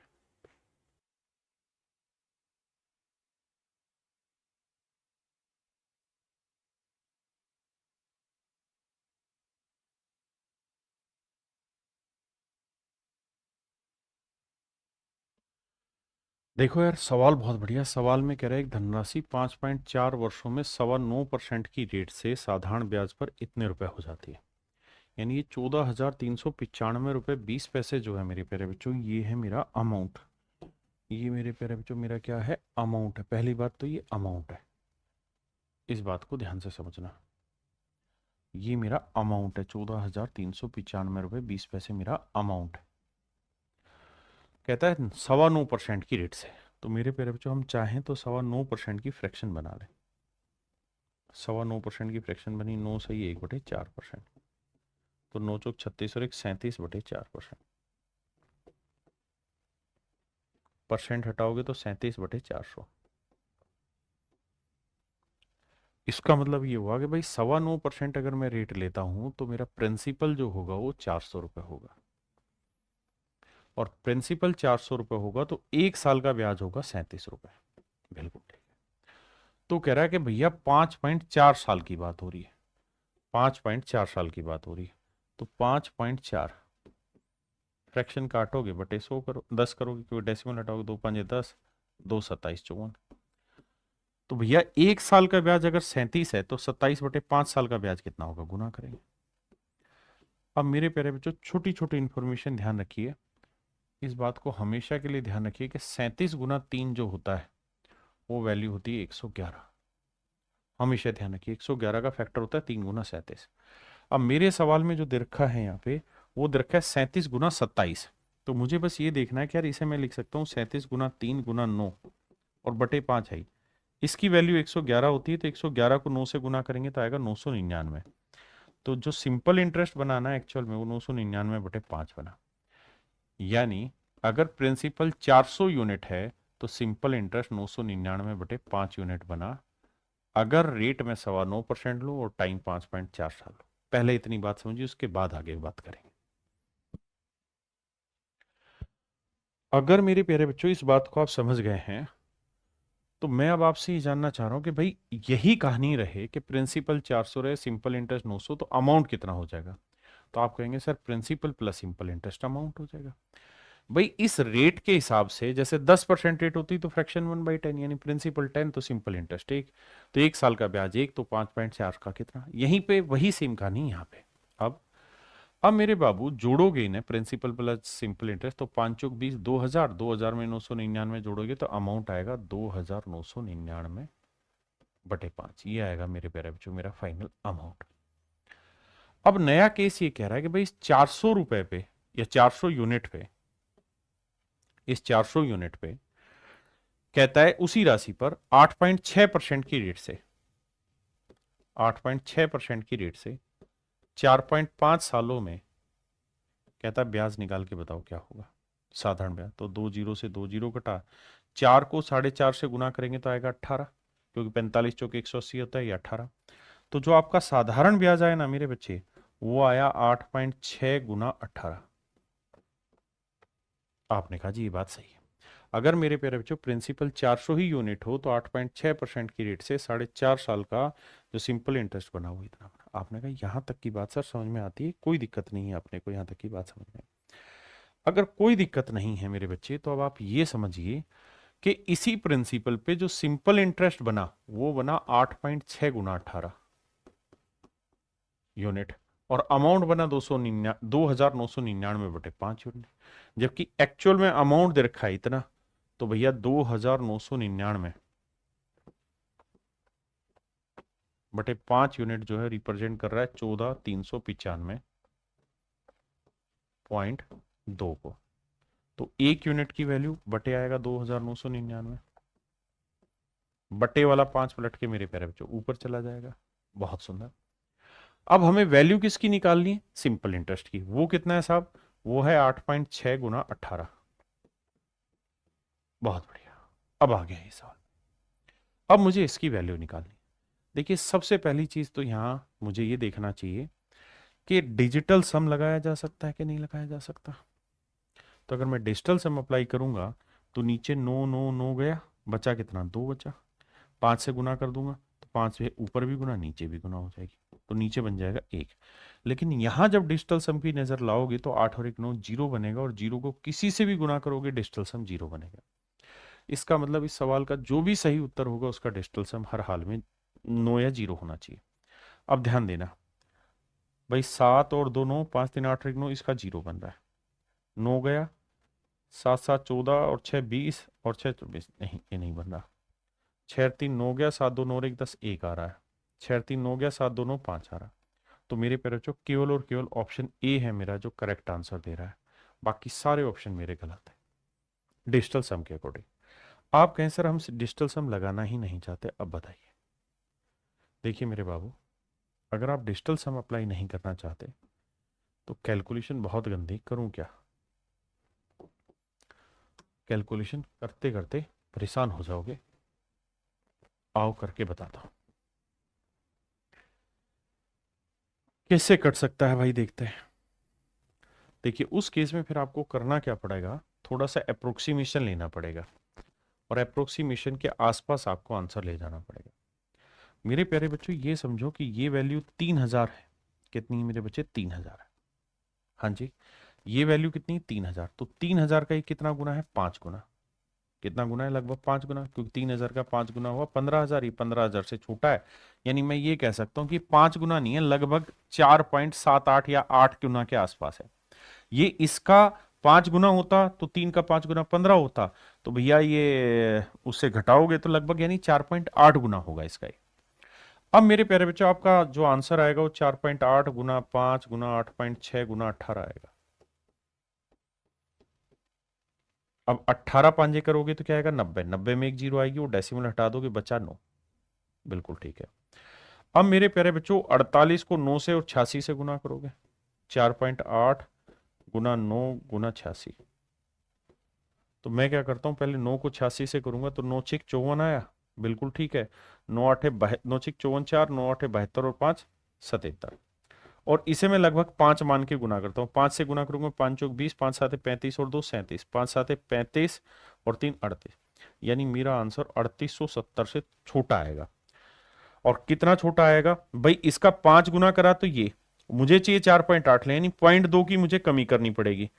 देखो यार, सवाल बहुत बढ़िया। सवाल में कह रहा है एक धनराशि 5.4 वर्षों में 9.25% की रेट से साधारण ब्याज पर इतने रुपए हो जाती है। यानी ये 14,395 रुपये 20 पैसे जो है मेरे प्यारे बच्चों, ये है मेरा अमाउंट। ये मेरे प्यारे बच्चों मेरा क्या है? अमाउंट है। पहली बात तो ये अमाउंट है, इस बात को ध्यान से समझना। ये मेरा अमाउंट है, 14,395 रुपये 20 पैसे मेरा अमाउंट है। कहता है 9.25% की रेट से। तो मेरे प्यारे बच्चों हम चाहें तो 9.25% की फ्रैक्शन बना लें। 9.25% की फ्रैक्शन बनी, 9 सही 1/4%। तो 9 चौक 36 और 1 37/4%। परसेंट हटाओगे तो 37/400। इसका मतलब ये हुआ कि भाई 9.25% अगर मैं रेट लेता हूं तो मेरा प्रिंसिपल जो होगा वो 400 रुपये होगा, और प्रिंसिपल 400 रुपये होगा तो 1 साल का ब्याज होगा 37 रुपये। बिल्कुल ठीक है। तो कह रहा है कि भैया 5.4 साल की बात हो रही है, 5.4 साल की बात हो रही है। तो 5.4 फ्रैक्शन काटोगे बटे 100 करो 10 करोगे, क्योंकि डेसिमल हटाओगे 2 5 10, 2 27 54। तो भैया 1 साल का ब्याज अगर 37 है तो 27 बटे 5 साल का ब्याज कितना होगा, गुना करेंगे। अब मेरे प्यारे बच्चों छोटी छोटी इंफॉर्मेशन ध्यान रखिए, इस बात को हमेशा के लिए ध्यान रखिए कि 37 गुना 3 जो होता है वो वैल्यू होती है 111। हमेशा ध्यान रखिए 111 का फैक्टर होता है 3 गुना 37। अब मेरे सवाल में जो दे रखा है यहाँ पे, वो दे रखा है 37 गुना 27। तो मुझे बस ये देखना है कि यार इसे मैं लिख सकता हूँ 37 गुना 3 गुना 9 और बटे 5 है। इसकी वैल्यू 111 होती है, तो 111 को 9 से गुना करेंगे तो आएगा 999। तो जो सिंपल इंटरेस्ट बनाना है एक्चुअल में वो 999 बटे 5 बना। यानी अगर प्रिंसिपल 400 यूनिट है तो सिंपल इंटरेस्ट 999 बटे 5 यूनिट बना, अगर रेट में 9.25% लूँ और टाइम 5.4 साल लूँ। पहले इतनी बात समझिए, उसके बाद आगे बात करेंगे। अगर मेरे प्यारे बच्चों इस बात को आप समझ गए हैं तो मैं अब आपसे ये जानना चाह रहा हूं कि भाई यही कहानी रहे कि प्रिंसिपल 400 रहे, सिंपल इंटरेस्ट 900, तो अमाउंट कितना हो जाएगा। तो आप कहेंगे sir principal plus simple interest amount हो जाएगा। भाई इस रेट के हिसाब से जैसे 10% रेट होती तो फ्रैक्शन 1/10, यानी प्रिंसिपल 10 तो सिंपल इंटरेस्ट 1, तो 1 साल का ब्याज 1, तो 5.4 का कितना, यहीं पे वही सेम कहानी यहाँ पे। अब मेरे बाबू जोड़ोगे इन्हें, प्रिंसिपल प्लस सिंपल इंटरेस्ट, तो 5 चौक 20, 2000, 2000 में 999 जोड़ोगे तो अमाउंट आएगा 2999 बटे 5। ये आएगा मेरे प्यारे बच्चों मेरा फाइनल अमाउंट। अब नया केस ये कह रहा है कि भाई इस 400 रुपए पे या 400 यूनिट पे, इस 400 यूनिट पे कहता है उसी राशि पर 8.6% की रेट से, 8.6% की रेट से 4.5 सालों में कहता है ब्याज निकाल के बताओ क्या होगा साधारण ब्याज। तो 2 जीरो से 2 जीरो कटा, 4 को 4.5 से गुना करेंगे तो आएगा 18, क्योंकि 45 चौक 180 होता है, ये 18। तो जो आपका साधारण ब्याज आया ना मेरे बच्चे, वो आया 8.6 गुना 18। आपने कहा जी ये बात सही है। अगर मेरे प्यारे बच्चों प्रिंसिपल 400 ही यूनिट हो तो 8.6% की रेट से 4.5 साल का जो सिंपल इंटरेस्ट बना वो इतना बना। आपने कहा यहां तक की बात सर समझ में आती है, कोई दिक्कत नहीं है अपने को, यहां तक की बात समझ में। अगर कोई दिक्कत नहीं है मेरे बच्चे तो अब आप ये समझिए कि इसी प्रिंसिपल पे जो सिंपल इंटरेस्ट बना वो बना 8.6 गुना 18 यूनिट, और अमाउंट बना 2999 बटे 5 यूनिट। जबकि एक्चुअल में अमाउंट दे रखा है इतना, तो भैया 2999 बटे 5 यूनिट जो है रिप्रेजेंट कर रहा है 14395.2 को। तो 1 यूनिट की वैल्यू बटे आएगा 2999, बटे वाला 5 पलट के मेरे प्यारे बच्चों ऊपर चला जाएगा। बहुत सुंदर। अब हमें वैल्यू किसकी निकालनी है, सिंपल इंटरेस्ट की। वो कितना है साहब, वो है 8.6 गुना 18। बहुत बढ़िया। अब आ गया ये सवाल, अब मुझे इसकी वैल्यू निकालनी। देखिए सबसे पहली चीज तो यहां मुझे ये देखना चाहिए कि डिजिटल सम लगाया जा सकता है कि नहीं लगाया जा सकता। तो अगर मैं डिजिटल सम अप्लाई करूंगा तो नीचे 9 गया, बचा कितना, 2 बचा। 5 से गुना कर दूंगा तो 5 से ऊपर भी गुना नीचे भी गुना हो जाएगी, तो नीचे बन जाएगा 1। लेकिन यहां जब डिजिटल सम की नजर लाओगे तो 8 और 1 9 जीरो बनेगा, और जीरो को किसी से भी गुना करोगे डिजिटल सम जीरो बनेगा। इसका मतलब इस सवाल का जो भी सही उत्तर होगा उसका डिजिटल सम हर हाल में 9 या 0 होना चाहिए। अब ध्यान देना भाई, 7 और 2 9, 5 3 8 1 9, इसका 0 बन रहा है। 9 गया, 7 7 14 और 6 20 और 6 24, नहीं ये नहीं बन रहा। 6 3 9 गया, 7 2 9 1 10, 1 आ रहा है। 6 3 9 गया, 7 2 9 5 आ रहा है। तो मेरे प्यारे बच्चों केवल और केवल ऑप्शन ए है मेरा जो करेक्ट आंसर दे रहा है, बाकी सारे ऑप्शन मेरे गलत है डिजिटल सम के अकॉर्डिंग। आप कहें सर हम डिजिटल सम लगाना ही नहीं चाहते, अब बताइए। देखिए मेरे बाबू, अगर आप डिजिटल सम अप्लाई नहीं करना चाहते तो कैलकुलेशन बहुत गंदी करूं क्या, कैलकुलेशन करते करते परेशान हो जाओगे। आओ करके बताता हूं कैसे कट सकता है भाई, देखते हैं। देखिए उस केस में फिर आपको करना क्या पड़ेगा, थोड़ा सा अप्रोक्सीमेशन लेना पड़ेगा, और अप्रोक्सीमेशन के आसपास आपको आंसर ले जाना पड़ेगा। मेरे प्यारे बच्चों ये समझो कि ये वैल्यू 3000 है। कितनी है मेरे बच्चे, 3000 है। हाँ जी, ये वैल्यू कितनी, 3000, तो 3000 का ये कितना गुना है, 5 गुना। कितना गुना है, लगभग 5 गुना, क्योंकि 3000 का 5 गुना हुआ 15000, ये 15000 से छोटा है। यानी मैं ये कह सकता हूं कि 5 गुना नहीं है, लगभग 4.78 या 8 गुना के आसपास है। ये इसका 5 गुना होता तो 3 का 5 गुना 15 होता, तो भैया ये उससे घटाओगे तो लगभग यानी 4.8 गुना होगा इसका ये। अब मेरे प्यारे बच्चों, आपका जो आंसर आएगा वो 4.8 गुना 5 गुना 8.6 गुना 18 आएगा। अब 18 पांजे करोगे तो क्या आएगा, 90, 90 में एक जीरो आएगी, वो डेसिमल हटा दोगे, बचा 9। बिल्कुल ठीक है। अब मेरे प्यारे बच्चों, 48 को 9 से और 86 से गुना करोगे, 4.8 गुना 9 गुना 86। तो मैं क्या करता हूं, पहले 9 को 86 से करूंगा तो 9 छिक 54 आया, बिल्कुल ठीक है। 9 छिक 54 4, 9 8 72 और 5 77। और इसे मैं लगभग 5 मान के गुना करता हूँ, 5 से गुना करूंगा, 5 चौक 20, 5 सात 35 और 2 37, 5 सात 35 और 3 38। यानी मेरा आंसर 3870 से छोटा आएगा। और कितना छोटा आएगा भाई, इसका 5 गुना करा तो ये मुझे चाहिए 4.8 ले, यानी 0.2 की मुझे कमी करनी पड़ेगी,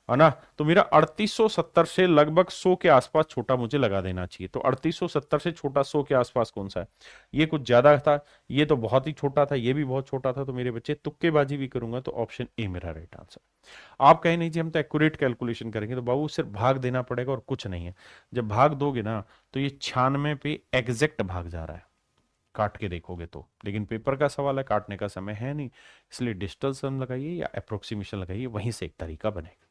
है ना। तो मेरा 3870 से लगभग 100 के आसपास छोटा मुझे लगा देना चाहिए। तो 3870 से छोटा 100 के आसपास कौन सा है, ये कुछ ज्यादा था, ये तो बहुत ही छोटा था, ये भी बहुत छोटा था। तो मेरे बच्चे तुक्केबाजी भी करूंगा तो ऑप्शन ए मेरा राइट आंसर। आप कहें नहीं जी हम तो एक्यूरेट कैलकुलेशन करेंगे, तो बाबू सिर्फ भाग देना पड़ेगा और कुछ नहीं है। जब भाग दोगे ना तो ये 96 पे एग्जैक्ट भाग जा रहा है, काट के देखोगे तो। लेकिन पेपर का सवाल है, काटने का समय है नहीं, इसलिए डिजिटल सम लगाइए या अप्रोक्सीमेशन लगाइए, वहीं से एक तरीका बनेगा।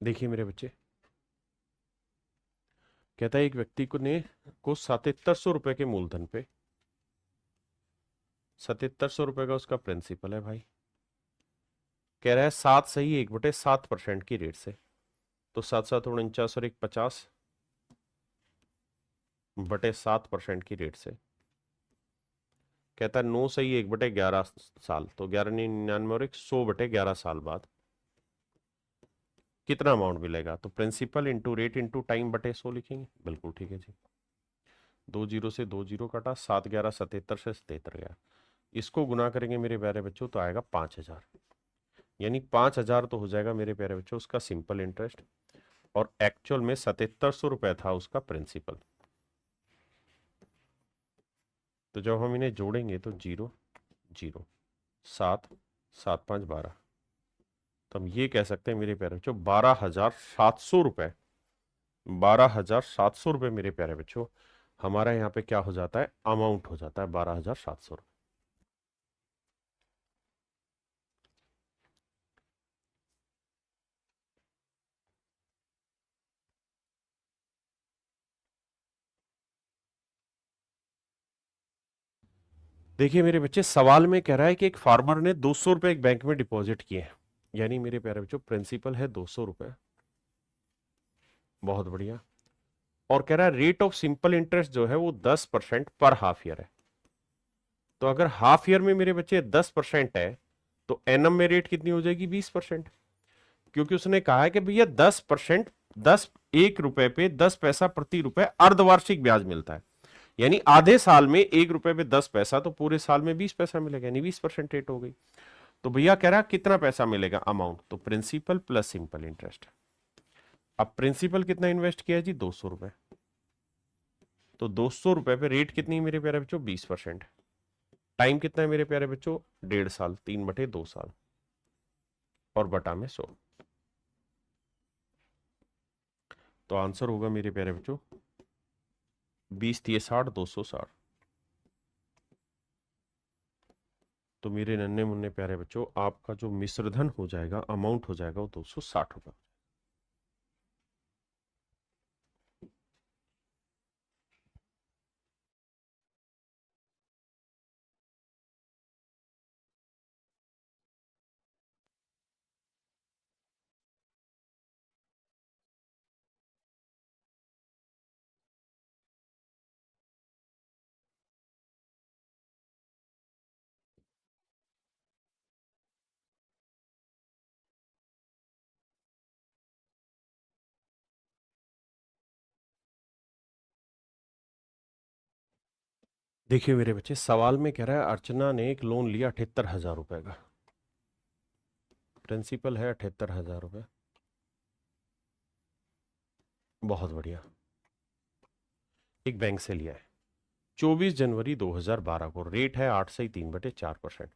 देखिए मेरे बच्चे, कहता है एक व्यक्ति को 7700 रुपए के मूलधन पे 7700 रुपए का उसका प्रिंसिपल है भाई। कह रहा है 7 सही 1/7% की रेट से। तो 7 7 49 और 1 50 बटे 7% की रेट से। कहता है 9 सही 1/11 साल, तो 11 99 और 100 बटे 11 साल बाद कितना अमाउंट मिलेगा। तो principal into rate into time बटे 100 लिखेंगे, बिल्कुल ठीक है जी। 2 जीरो से 2 जीरो कटा, 7 11 77 से 77 गया। इसको गुना करेंगे मेरे प्यारे बच्चों तो आएगा 5000। यानी 5000 तो हो जाएगा मेरे प्यारे बच्चों उसका सिंपल इंटरेस्ट, और एक्चुअल में 7700 रुपए था उसका प्रिंसिपल। तो जब हम इन्हें जोड़ेंगे तो 0 0 7 7 5 12, तो हम ये कह सकते हैं मेरे प्यारे बच्चों 12,700 रुपए, 12,700 रुपए मेरे प्यारे बच्चों हमारा यहाँ पे क्या हो जाता है, अमाउंट हो जाता है 12,700। देखिए मेरे बच्चे, सवाल में कह रहा है कि एक फार्मर ने 200 रुपए एक बैंक में डिपॉजिट किए हैं, यानी मेरे प्यारे बच्चों प्रिंसिपल है 200 रुपए। बहुत बढ़िया। और कह रहा है रेट ऑफ सिंपल इंटरेस्ट जो है वो 10% पर हाफ ईयर है। तो अगर हाफ ईयर में मेरे बच्चे 10% है तो एनम में रेट कितनी हो जाएगी, 20%। क्योंकि उसने कहा है कि भैया 10%, 1 रुपए पे 10 पैसा प्रति रुपए अर्धवार्षिक ब्याज मिलता है। यानी आधे साल में 1 रुपए पे 10 पैसा, तो पूरे साल में 20 पैसा मिलेगा, यानी 20% रेट हो गई। तो भैया कह रहा कितना पैसा मिलेगा अमाउंट, तो प्रिंसिपल प्लस सिंपल इंटरेस्ट। अब प्रिंसिपल कितना इन्वेस्ट किया जी, 200 रुपए। तो 200 रुपए पे रेट कितनी मेरे प्यारे बच्चों, 20%। टाइम कितना है मेरे प्यारे बच्चों, 1.5 साल, 3/2 साल, और बटा में 100। तो आंसर होगा मेरे प्यारे बच्चों 20 × 3 = 60, 260। तो मेरे नन्हे मुन्ने प्यारे बच्चों आपका जो मिश्रधन हो जाएगा, अमाउंट हो जाएगा वो 260 रुपए। देखिए मेरे बच्चे, सवाल में कह रहा है अर्चना ने एक लोन लिया 78,000 रुपए का, प्रिंसिपल है 78,000 रुपए। बहुत बढ़िया। एक बैंक से लिया है 24 जनवरी 2012 को, रेट है 8 से 3/4%।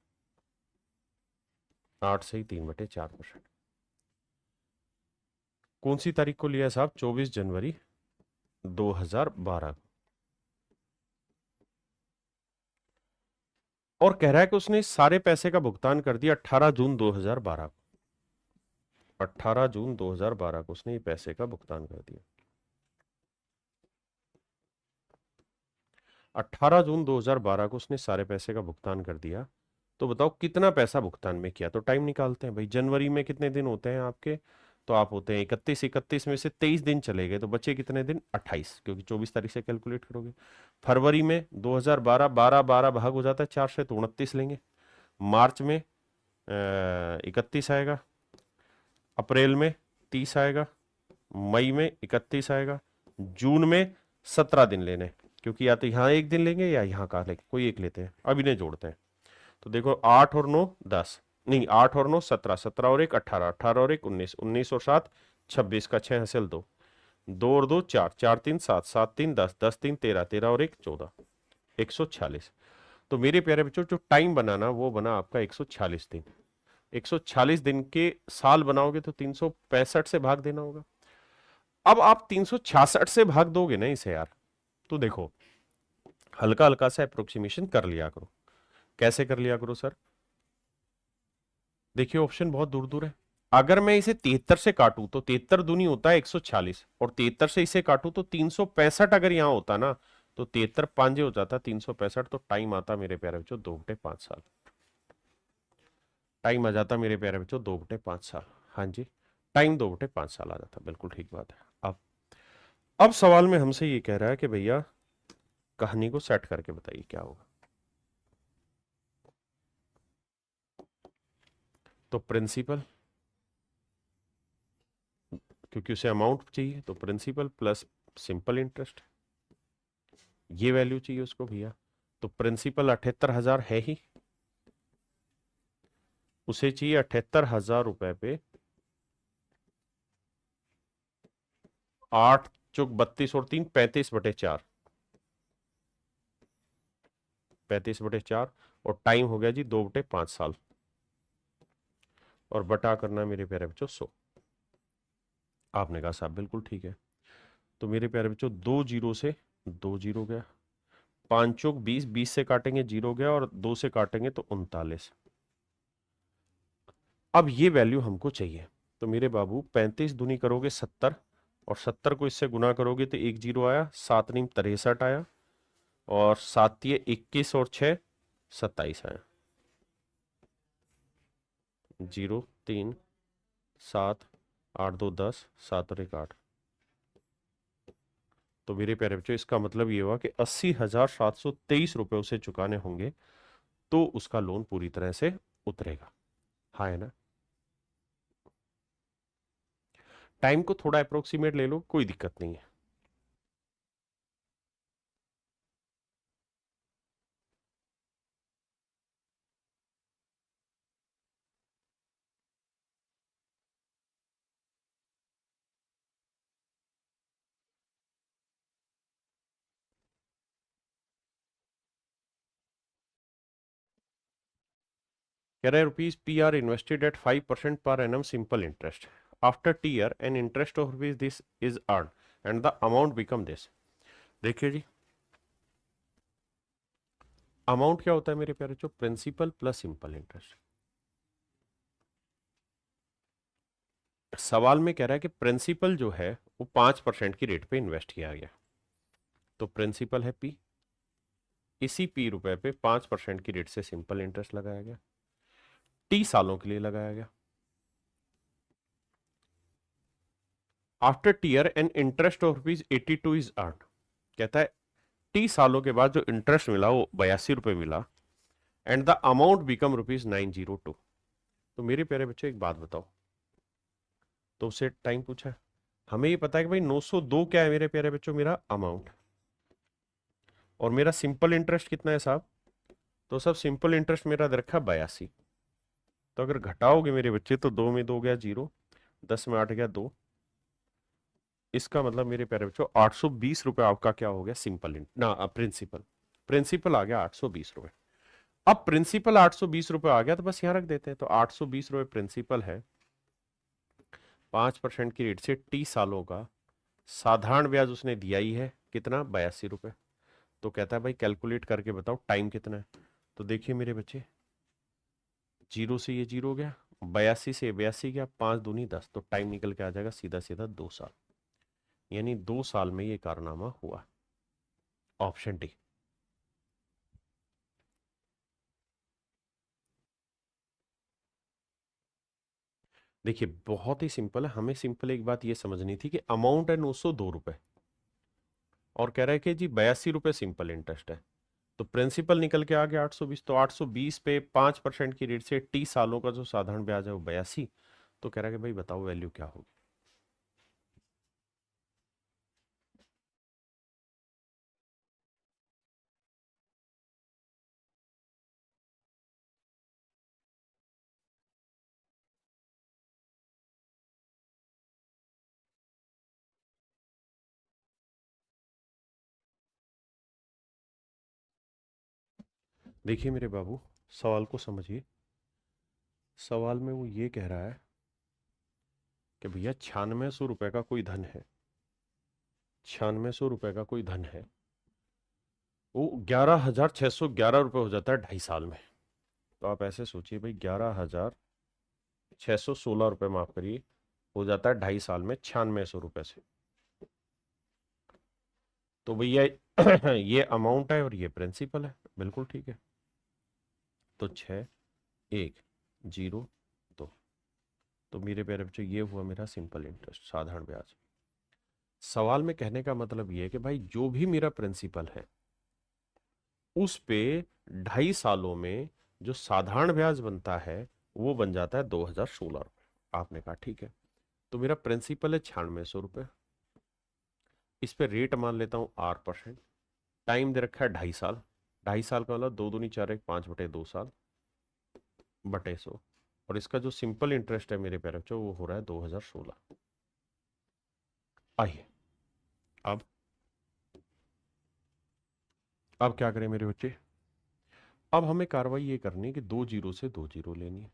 8 से 3/4%। कौन सी तारीख को लिया है साहब? 24 जनवरी 2012 को। और कह रहा है कि उसने सारे पैसे का भुगतान कर दिया 18 जून 2012 को। 18 जून 2012 को उसने ये पैसे का भुगतान कर दिया। 18 जून 2012 को उसने सारे पैसे का भुगतान कर दिया। तो बताओ कितना पैसा भुगतान में किया? तो टाइम निकालते हैं भाई। जनवरी में कितने दिन होते हैं आपके? तो आप होते हैं 31। 31 में से 23 दिन चले गए तो बचे कितने दिन? 28, क्योंकि 24 तारीख से कैलकुलेट करोगे। फरवरी में 2012, 12 12 भाग हो जाता है 4 से, तो 29 लेंगे। मार्च में 31 आएगा। अप्रैल में 30 आएगा। मई में 31 आएगा। जून में 17 दिन लेने, क्योंकि या तो यहाँ एक दिन लेंगे या यहाँ का लेंगे, कोई एक लेते हैं। अब इन्हें जोड़ते हैं। तो देखो 8 और 9 10, नहीं 8 और 9 17, 17 और 1 18, 18 और 1 19, 19 और 7 26 का 6 हासिल 2, 2 और 2 4, 4 3 7, 7 3 10, 10 3 13, 13 और 1 14, 146। तो मेरे प्यारे बच्चों, जो टाइम बनाना वो बना आपका 146 दिन। 146 दिन के साल बनाओगे तो 365 से भाग देना होगा। अब आप 366 से भाग दोगे ना इसे यार, तो देखो हल्का हल्का सा अप्रोक्सीमेशन कर लिया करो। कैसे कर लिया करो सर? देखिए ऑप्शन बहुत दूर दूर है। अगर मैं इसे 73 से काटूं तो 73 दूनी होता है 146, और 73 से इसे काटूं तो 365 अगर यहां होता ना, तो 73 पांजे हो जाता 365। तो टाइम आता मेरे प्यारे बच्चों 2/5 साल। टाइम आ जाता मेरे प्यारे बच्चों 2/5 साल। हाँ जी, टाइम 2/5 साल आ जाता, बिल्कुल ठीक बात है। अब सवाल में हमसे ये कह रहा है कि भैया कहानी को सेट करके बताइए क्या होगा। तो प्रिंसिपल, क्योंकि उसे अमाउंट चाहिए तो प्रिंसिपल प्लस सिंपल इंटरेस्ट, ये वैल्यू चाहिए उसको भैया। तो प्रिंसिपल 78,000 है ही, उसे चाहिए 78,000 रुपए पे 8 चौक 32 और 3 35/4, 35/4। और टाइम हो गया जी 2/5 साल। और बटा करना मेरे प्यारे बच्चों 100। आपने कहा साहब बिल्कुल ठीक है। तो मेरे प्यारे बच्चों 2 जीरो से 2 जीरो गया, 5 चौक 20, 20 से काटेंगे 0 गया, और 2 से काटेंगे तो 39। अब ये वैल्यू हमको चाहिए। तो मेरे बाबू 35 दूनी करोगे 70, और 70 को इससे गुना करोगे तो 1 जीरो आया, 7 नीम 63 आया, और 7 तिये 21 और 6 27 आया। 0 3 7 8 2 10, 7 और 1 8। तो मेरे प्यारे बच्चों इसका मतलब ये हुआ कि 80,723 रुपए उसे चुकाने होंगे, तो उसका लोन पूरी तरह से उतरेगा। हाँ है ना? टाइम को थोड़ा अप्रोक्सीमेट ले लो, कोई दिक्कत नहीं है। कह रहे rupees P R invested at 5% per annum simple interest. After t year an interest of rupees this is earn and the amount become this. देखिए जी, अमाउंट क्या होता है मेरे प्यारे? जो प्रिंसिपल प्लस सिंपल इंटरेस्ट। सवाल में कह रहा है कि प्रिंसिपल जो है वो 5% की रेट पे इन्वेस्ट किया गया। तो प्रिंसिपल है पी, इसी पी रुपए पे 5% की रेट से सिंपल इंटरेस्ट लगाया गया, टी सालों के लिए लगाया गया। After t year an interest of rupees 82 is earn. कहता है टी सालों के बाद जो इंटरेस्ट मिला वो 82 रुपए मिला, and the amount become rupees 902। तो मेरे प्यारे बच्चों एक बात बताओ, तो उससे टाइम पूछा है। हमें ये पता है कि भाई 902 क्या है मेरे प्यारे बच्चों? मेरा अमाउंट। और मेरा सिंपल इंटरेस्ट कितना है साहब? तो सब सिंपल इंटरेस्ट मेरा दे रखा 82। तो अगर घटाओगे मेरे बच्चे तो 2 में 2 गया 0, 10 में 8 गया 2। इसका मतलब मेरे प्यारे बच्चों 820 रुपए आपका क्या हो गया? सिंपल ना प्रिंसिपल। प्रिंसिपल आ गया 820 रुपए। अब प्रिंसिपल 820 रुपए आ गया तो बस यहां रख देते हैं। तो 820 रुपए प्रिंसिपल है, 5% की रेट से 30 सालों का साधारण ब्याज उसने दिया ही है कितना? 82 रुपए। तो कहता है भाई कैलकुलेट करके बताओ टाइम कितना है। तो देखिए मेरे बच्चे, 0 से ये 0 गया, 82 से 82 गया, 5 दूनी 10, तो टाइम निकल के आ जाएगा सीधा सीधा 2 साल। यानी 2 साल में ये कारनामा हुआ। Option D. देखिए बहुत ही सिंपल है, हमें सिंपल एक बात ये समझनी थी कि अमाउंट है 902 रुपए और कह रहा है कि जी 82 रुपए सिंपल इंटरेस्ट है। तो प्रिंसिपल निकल के आ गया 820। तो 820 पे 5% की रेट से 30 सालों का जो साधारण ब्याज है वो 82। तो कह रहा है कि भाई बताओ वैल्यू क्या होगी? देखिए मेरे बाबू, सवाल को समझिए। सवाल में वो ये कह रहा है कि भैया 9600 रुपए का कोई धन है, 9600 रुपए का कोई धन है, वो 11,611 रुपए हो जाता है 2.5 साल में। तो आप ऐसे सोचिए भाई, 11,616 रुपए, माफ करिए, हो जाता है 2.5 साल में 9600 रुपए से। तो भैया ये अमाउंट है और ये प्रिंसिपल है, बिल्कुल ठीक है। तो 6,1,0,2। तो मेरे प्यारे बच्चों ये हुआ मेरा सिंपल इंटरेस्ट, साधारण ब्याज। सवाल में कहने का मतलब ये है कि भाई जो भी मेरा प्रिंसिपल है उस पे 2.5 सालों में जो साधारण ब्याज बनता है वो बन जाता है 2,016 रुपये। आपने कहा ठीक है। तो मेरा प्रिंसिपल है 9600 रुपये, इस पे रेट मान लेता हूँ 8%। टाइम दे रखा है 2.5 साल, 2.5 साल का मतलब 2 दूनी 4 1 5/2 साल बटे 100। और इसका जो सिंपल इंटरेस्ट है मेरे प्यारे बच्चों वो हो रहा है 2016। आइए अब क्या करें मेरे बच्चे? अब हमें कार्रवाई ये करनी है कि 2 जीरो से 2 जीरो लेनी है,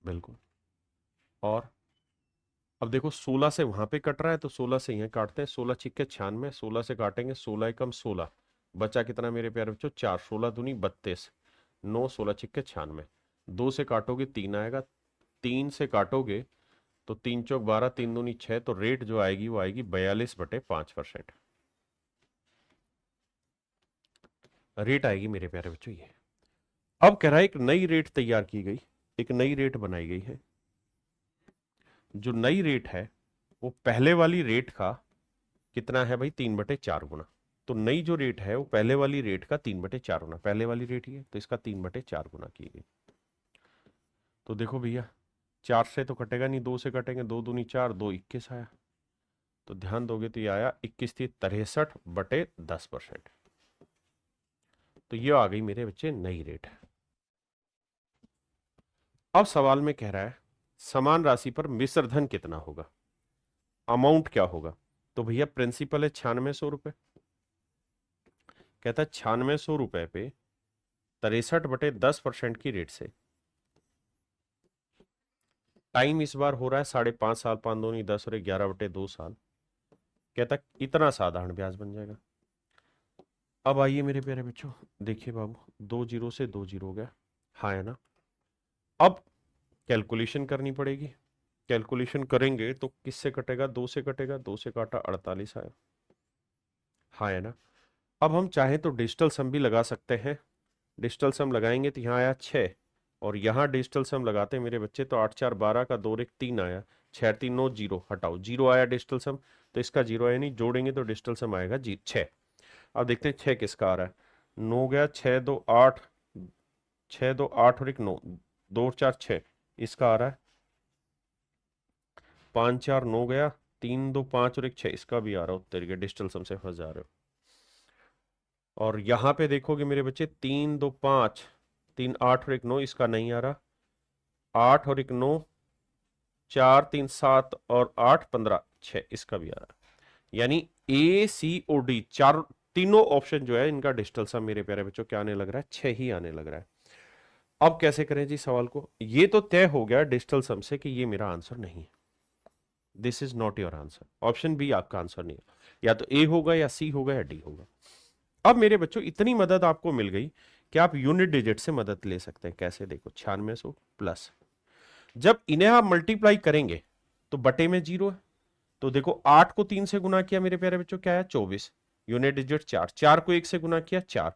बिल्कुल। और अब देखो 16 से वहां पे कट रहा है तो 16 से यहां काटते हैं। 16 छिक्के 96, 16 से काटेंगे 16 एकम 16, बचा कितना मेरे प्यारे बच्चों? 4। 16 दूनी 32, 9 16 छिक्के 96। 2 से काटोगे 3 आएगा, 3 से काटोगे तो 3 चौक 12, 3 दूनी 6। तो रेट जो आएगी वो आएगी 42/5%। रेट आएगी मेरे प्यारे बच्चों ये। अब कह रहा है एक नई रेट तैयार की गई, एक नई रेट बनाई गई है। जो नई रेट है वो पहले वाली रेट का कितना है भाई? 3/4 गुना। तो नई जो रेट है वो पहले वाली रेट का 3/4 गुना, पहले वाली रेट ही है तो इसका 3/4 गुना की गई। तो देखो भैया 4 से तो कटेगा नहीं, 2 से कटेंगे, 2 दूनी 4, 2 21 आया। तो ध्यान दोगे तो ये आया 21 थी 63/10%। तो ये आ गई मेरे बच्चे नई रेट। अब सवाल में कह रहा है समान राशि पर मिश्र धन कितना होगा, अमाउंट क्या होगा? तो भैया प्रिंसिपल है 9600 रुपए, कहता है 9600 रुपए पे 63/10% की रेट से टाइम इस बार हो रहा है 5.5 साल, 5 दूनी 10 और 11/2 साल। कहता है इतना साधारण ब्याज बन जाएगा। अब आइए मेरे प्यारे बच्चों, देखिए बाबू 2 जीरो से 2 जीरो हो गया, हाँ है ना? अब कैलकुलेशन करनी पड़ेगी। कैलकुलेशन करेंगे तो किससे कटेगा? 2 से कटेगा, 2 से काटा 48 आया, हाँ है ना? अब हम चाहें तो डिजिटल सम भी लगा सकते हैं। डिजिटल सम लगाएंगे तो यहाँ आया 6 और यहाँ डिजिटल सम लगाते हैं मेरे बच्चे तो 8 4 12 का 2 1 3 आया, 6 3 9 जीरो, हटाओ जीरो आया डिजिटल सम। तो इसका जीरो आया नहीं, जोड़ेंगे तो डिजिटल सम आएगा 6। अब देखते हैं 6 किसका आ रहा है। 9 गया, 6 2 8, 6 2 8 और 1 9, 2 4 6 इसका आ रहा है। 5 4 9 गया, 3 2 5 और 1 6 इसका भी आ रहा है। उत्तर के डिजिटल सम से फंस जा रहे हो। और यहां पे देखोगे मेरे बच्चे 3 2 5, 3 8 और 1 9, इसका नहीं आ रहा। 8 और 1 9, 4 3 7 और 8 15 6, इसका भी आ रहा है। यानी ए सी ओ डी चार तीनों ऑप्शन जो है इनका डिजिटल सम मेरे प्यारे बच्चों क्या आने लग रहा है, 6 ही आने लग रहा है। अब कैसे करें जी सवाल को? ये तो तय हो गया डिजिटल सम से कि ये मेरा आंसर नहीं है, this is not your answer, option B आपका आंसर नहीं है, या तो ए होगा या सी होगा या डी होगा। अब मेरे बच्चों इतनी मदद आपको मिल गई कि आप यूनिट डिजिट से मदद ले सकते हैं। कैसे? देखो 9600 प्लस, जब इन्हें आप मल्टीप्लाई करेंगे तो बटे में 0 है, तो देखो 8 को 3 से गुना किया मेरे प्यारे बच्चों, क्या है 24, यूनिट डिजिट 4, 4 को 1 से गुना किया 4,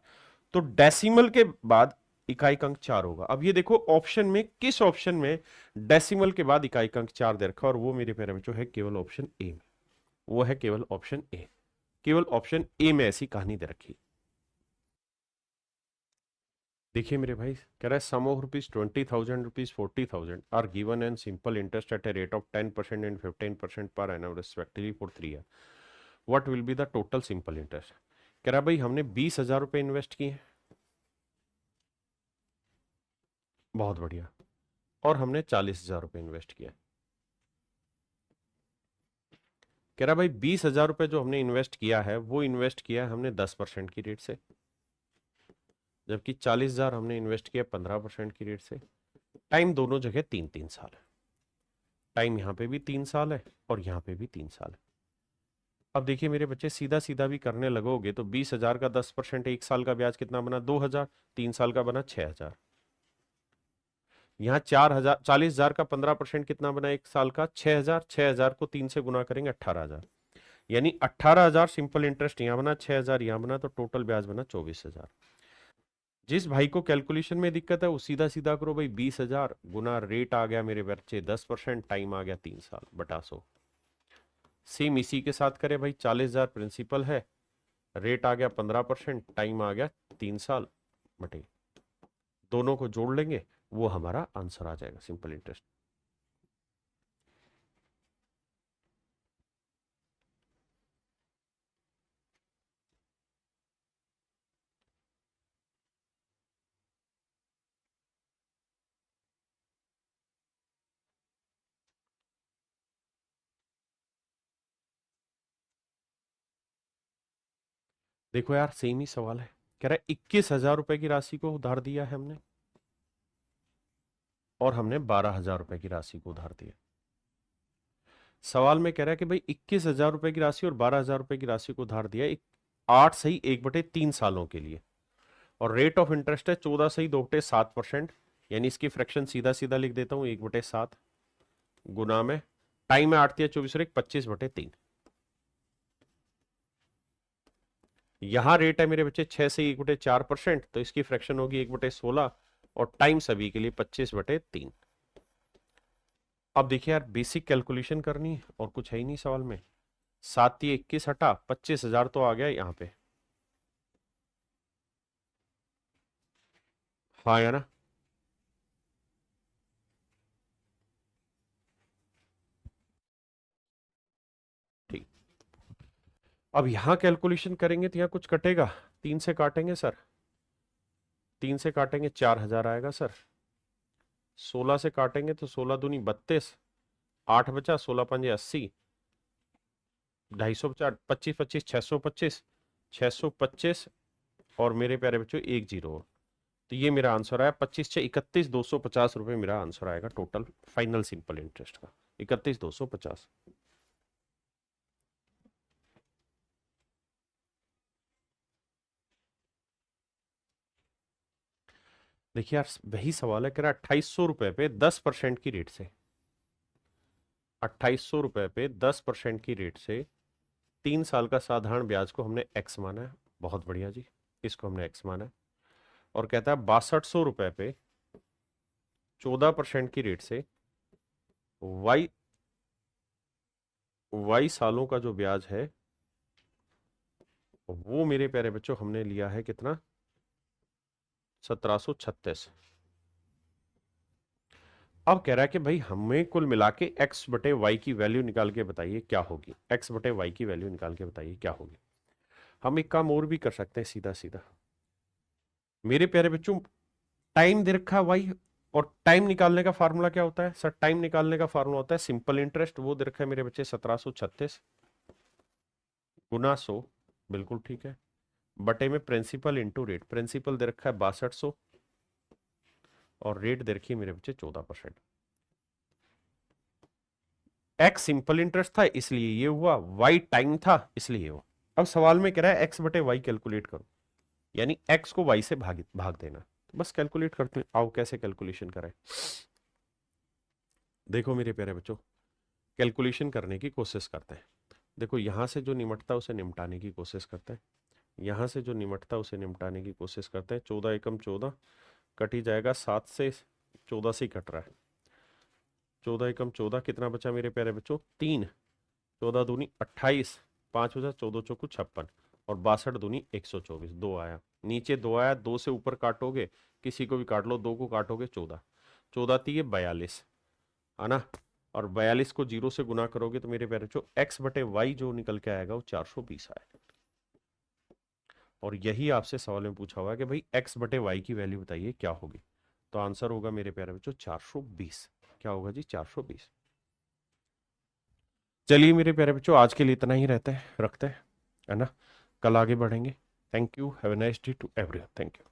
तो डेसिमल के बाद इकाई अंक 4 होगा। अब ये देखो ऑप्शन में, किस ऑप्शन में डेसिमल के बाद इकाई अंक 4 दे रखा, और वो मेरे प्यारे बच्चों है केवल ऑप्शन ए में, वो है केवल ऑप्शन ए, केवल ऑप्शन ए में ऐसी कहानी दे रखी। देखिए मेरे भाई, कह रहा है sum of ₹20,000 ₹40,000 are given and simple interest at a rate of 10% and 15% per annum respectively for 3 year, what will be the total simple interest. कह रहा भाई हमने 20,000 रुपए इन्वेस्ट किए हैं, बहुत बढ़िया, और हमने 40,000 रुपए इन्वेस्ट किया। कह रहा भाई 20,000 रुपए जो हमने इन्वेस्ट किया है वो इन्वेस्ट किया है हमने 10% की रेट से, जबकि 40,000 हमने इन्वेस्ट किया 15% की रेट से। टाइम दोनों जगह 3-3 साल है, टाइम यहाँ पे भी 3 साल है और यहाँ पे भी 3 साल है। अब देखिए मेरे बच्चे, सीधा सीधा भी करने लगोगे तो 20,000 का 10%, एक साल का ब्याज कितना बना 2,000, 3 साल का बना 6,000। यहाँ 4,000, 40,000 का 15% कितना बना एक साल का 6,000, 6,000 को 3 से गुना करेंगे 18,000, यानी 18,000 सिंपल इंटरेस्ट यहाँ बना, 6,000 यहाँ बना, तो टोटल ब्याज बना 24,000। जिस भाई को कैलकुलेशन में दिक्कत है वो सीधा सीधा करो भाई, 20,000 गुना रेट आ गया मेरे बच्चे 10%, टाइम आ गया 3 साल बटा 100। सेम इसी के साथ करें भाई, 40,000 प्रिंसिपल है, रेट आ गया 15%, टाइम आ गया 3 साल बटे, दोनों को जोड़ लेंगे वो हमारा आंसर आ जाएगा सिंपल इंटरेस्ट। देखो यार सेम ही सवाल है, कह रहा है 21,000 रुपए की राशि को उधार दिया है हमने, और हमने 12,000 रुपए की राशि को उधार दिया। सवाल में कह रहा है कि भाई 21,000 रुपए की राशि और 12,000 रुपए की राशि को उधार दिया 8 सही 1/3 सालों के लिए, और रेट ऑफ इंटरेस्ट है 14 सही 2/7%, यानी इसकी फ्रैक्शन सीधा सीधा लिख देता हूं 1/7 गुना में, टाइम में 8 या 24 और 1 25/3। यहां रेट है मेरे बच्चे 6 से 1/4%, तो इसकी फ्रैक्शन होगी 1/16, और टाइम सभी के लिए 25/3। अब देखिए यार बेसिक कैलकुलेशन करनी है और कुछ है ही नहीं सवाल में, 7 या 21 हटा 25,000 तो आ गया यहाँ पे, हाँ या ना? ठीक, अब यहां कैलकुलेशन करेंगे तो यहाँ कुछ कटेगा, 3 से काटेंगे सर, 3 से काटेंगे 4,000 आएगा सर, 16 से काटेंगे तो 16 दूनी 32, 8 बचा, 16 पंजे 80, 250 बचा, 25 25 625, 625, और मेरे प्यारे बच्चों 1 जीरो, तो ये मेरा आंसर आया 25 से 31 250 रुपए मेरा आंसर आएगा टोटल फाइनल सिंपल इंटरेस्ट का, 31,250। देखिए यार वही सवाल है, कह रहा 2,800 रुपए पे 10% की रेट से, 2,800 रुपए पे 10% की रेट से 3 साल का साधारण ब्याज को हमने एक्स माना है, बहुत बढ़िया जी, इसको हमने एक्स माना है, और कहता है 6200 रुपए पे 14% की रेट से वाई सालों का जो ब्याज है वो मेरे प्यारे बच्चों हमने लिया है कितना, 1736। अब कह रहा है कि भाई हमें कुल मिला के एक्स बटे वाई की वैल्यू निकाल के बताइए क्या होगी, एक्स बटे वाई की वैल्यू निकाल के बताइए क्या होगी। हम एक काम और भी कर सकते हैं सीधा सीधा। मेरे प्यारे बच्चों, टाइम दे रखा है वाई, और टाइम निकालने का फार्मूला क्या होता है सर? टाइम निकालने का फार्मूला होता है सिंपल इंटरेस्ट। वो दे रखा है मेरे बच्चे 1736 गुना 100, बिल्कुल ठीक है, बटे में प्रिंसिपल इंटू रेट। प्रिंसिपल दे रखा है 6200 और रेट दे रखी है मेरे बच्चे 14%। एक्स सिंपल इंटरेस्ट था इसलिए ये हुआ, वाई टाइम था इसलिए हुआ। अब सवाल में कह रहा है एक्स बटे वाई कैलकुलेट करो, यानी एक्स को वाई से भाग देना। तो बस कैलकुलेट करते हैं, आओ कैसे कैलकुलेशन करें। देखो मेरे प्यारे बच्चों, कैलकुलेशन करने की कोशिश करते हैं। देखो यहां से जो निमटता है उसे निमटाने की कोशिश करते हैं, यहां से जो निमटता है उसे निमटाने की कोशिश करते हैं। 14 एकम 14 कट ही जाएगा, 7 से 14 से ही कट रहा है। 14 एकम 14 कितना बचा मेरे प्यारे बच्चों? 3। 14 दूनी 28, 5 बचा, 14 चौकू 56 और 62 दूनी 124। 2 आया, नीचे 2 आया, 2 से ऊपर काटोगे, किसी को भी काट लो, 2 को काटोगे 14, 14 थी ये 42 है ना, और 42 को 0 से गुना करोगे तो मेरे प्यारे बच्चों एक्स बटे वाई जो निकल के आएगा वो 420 आएगा। और यही आपसे सवाल में पूछा हुआ है कि भाई एक्स बटे वाई की वैल्यू बताइए क्या होगी। तो आंसर होगा मेरे प्यारे बच्चों 420। क्या होगा जी? 420। चलिए मेरे प्यारे बच्चों, आज के लिए इतना ही रखते हैं, है ना। कल आगे बढ़ेंगे। Thank you, have a nice day to everyone. Thank you.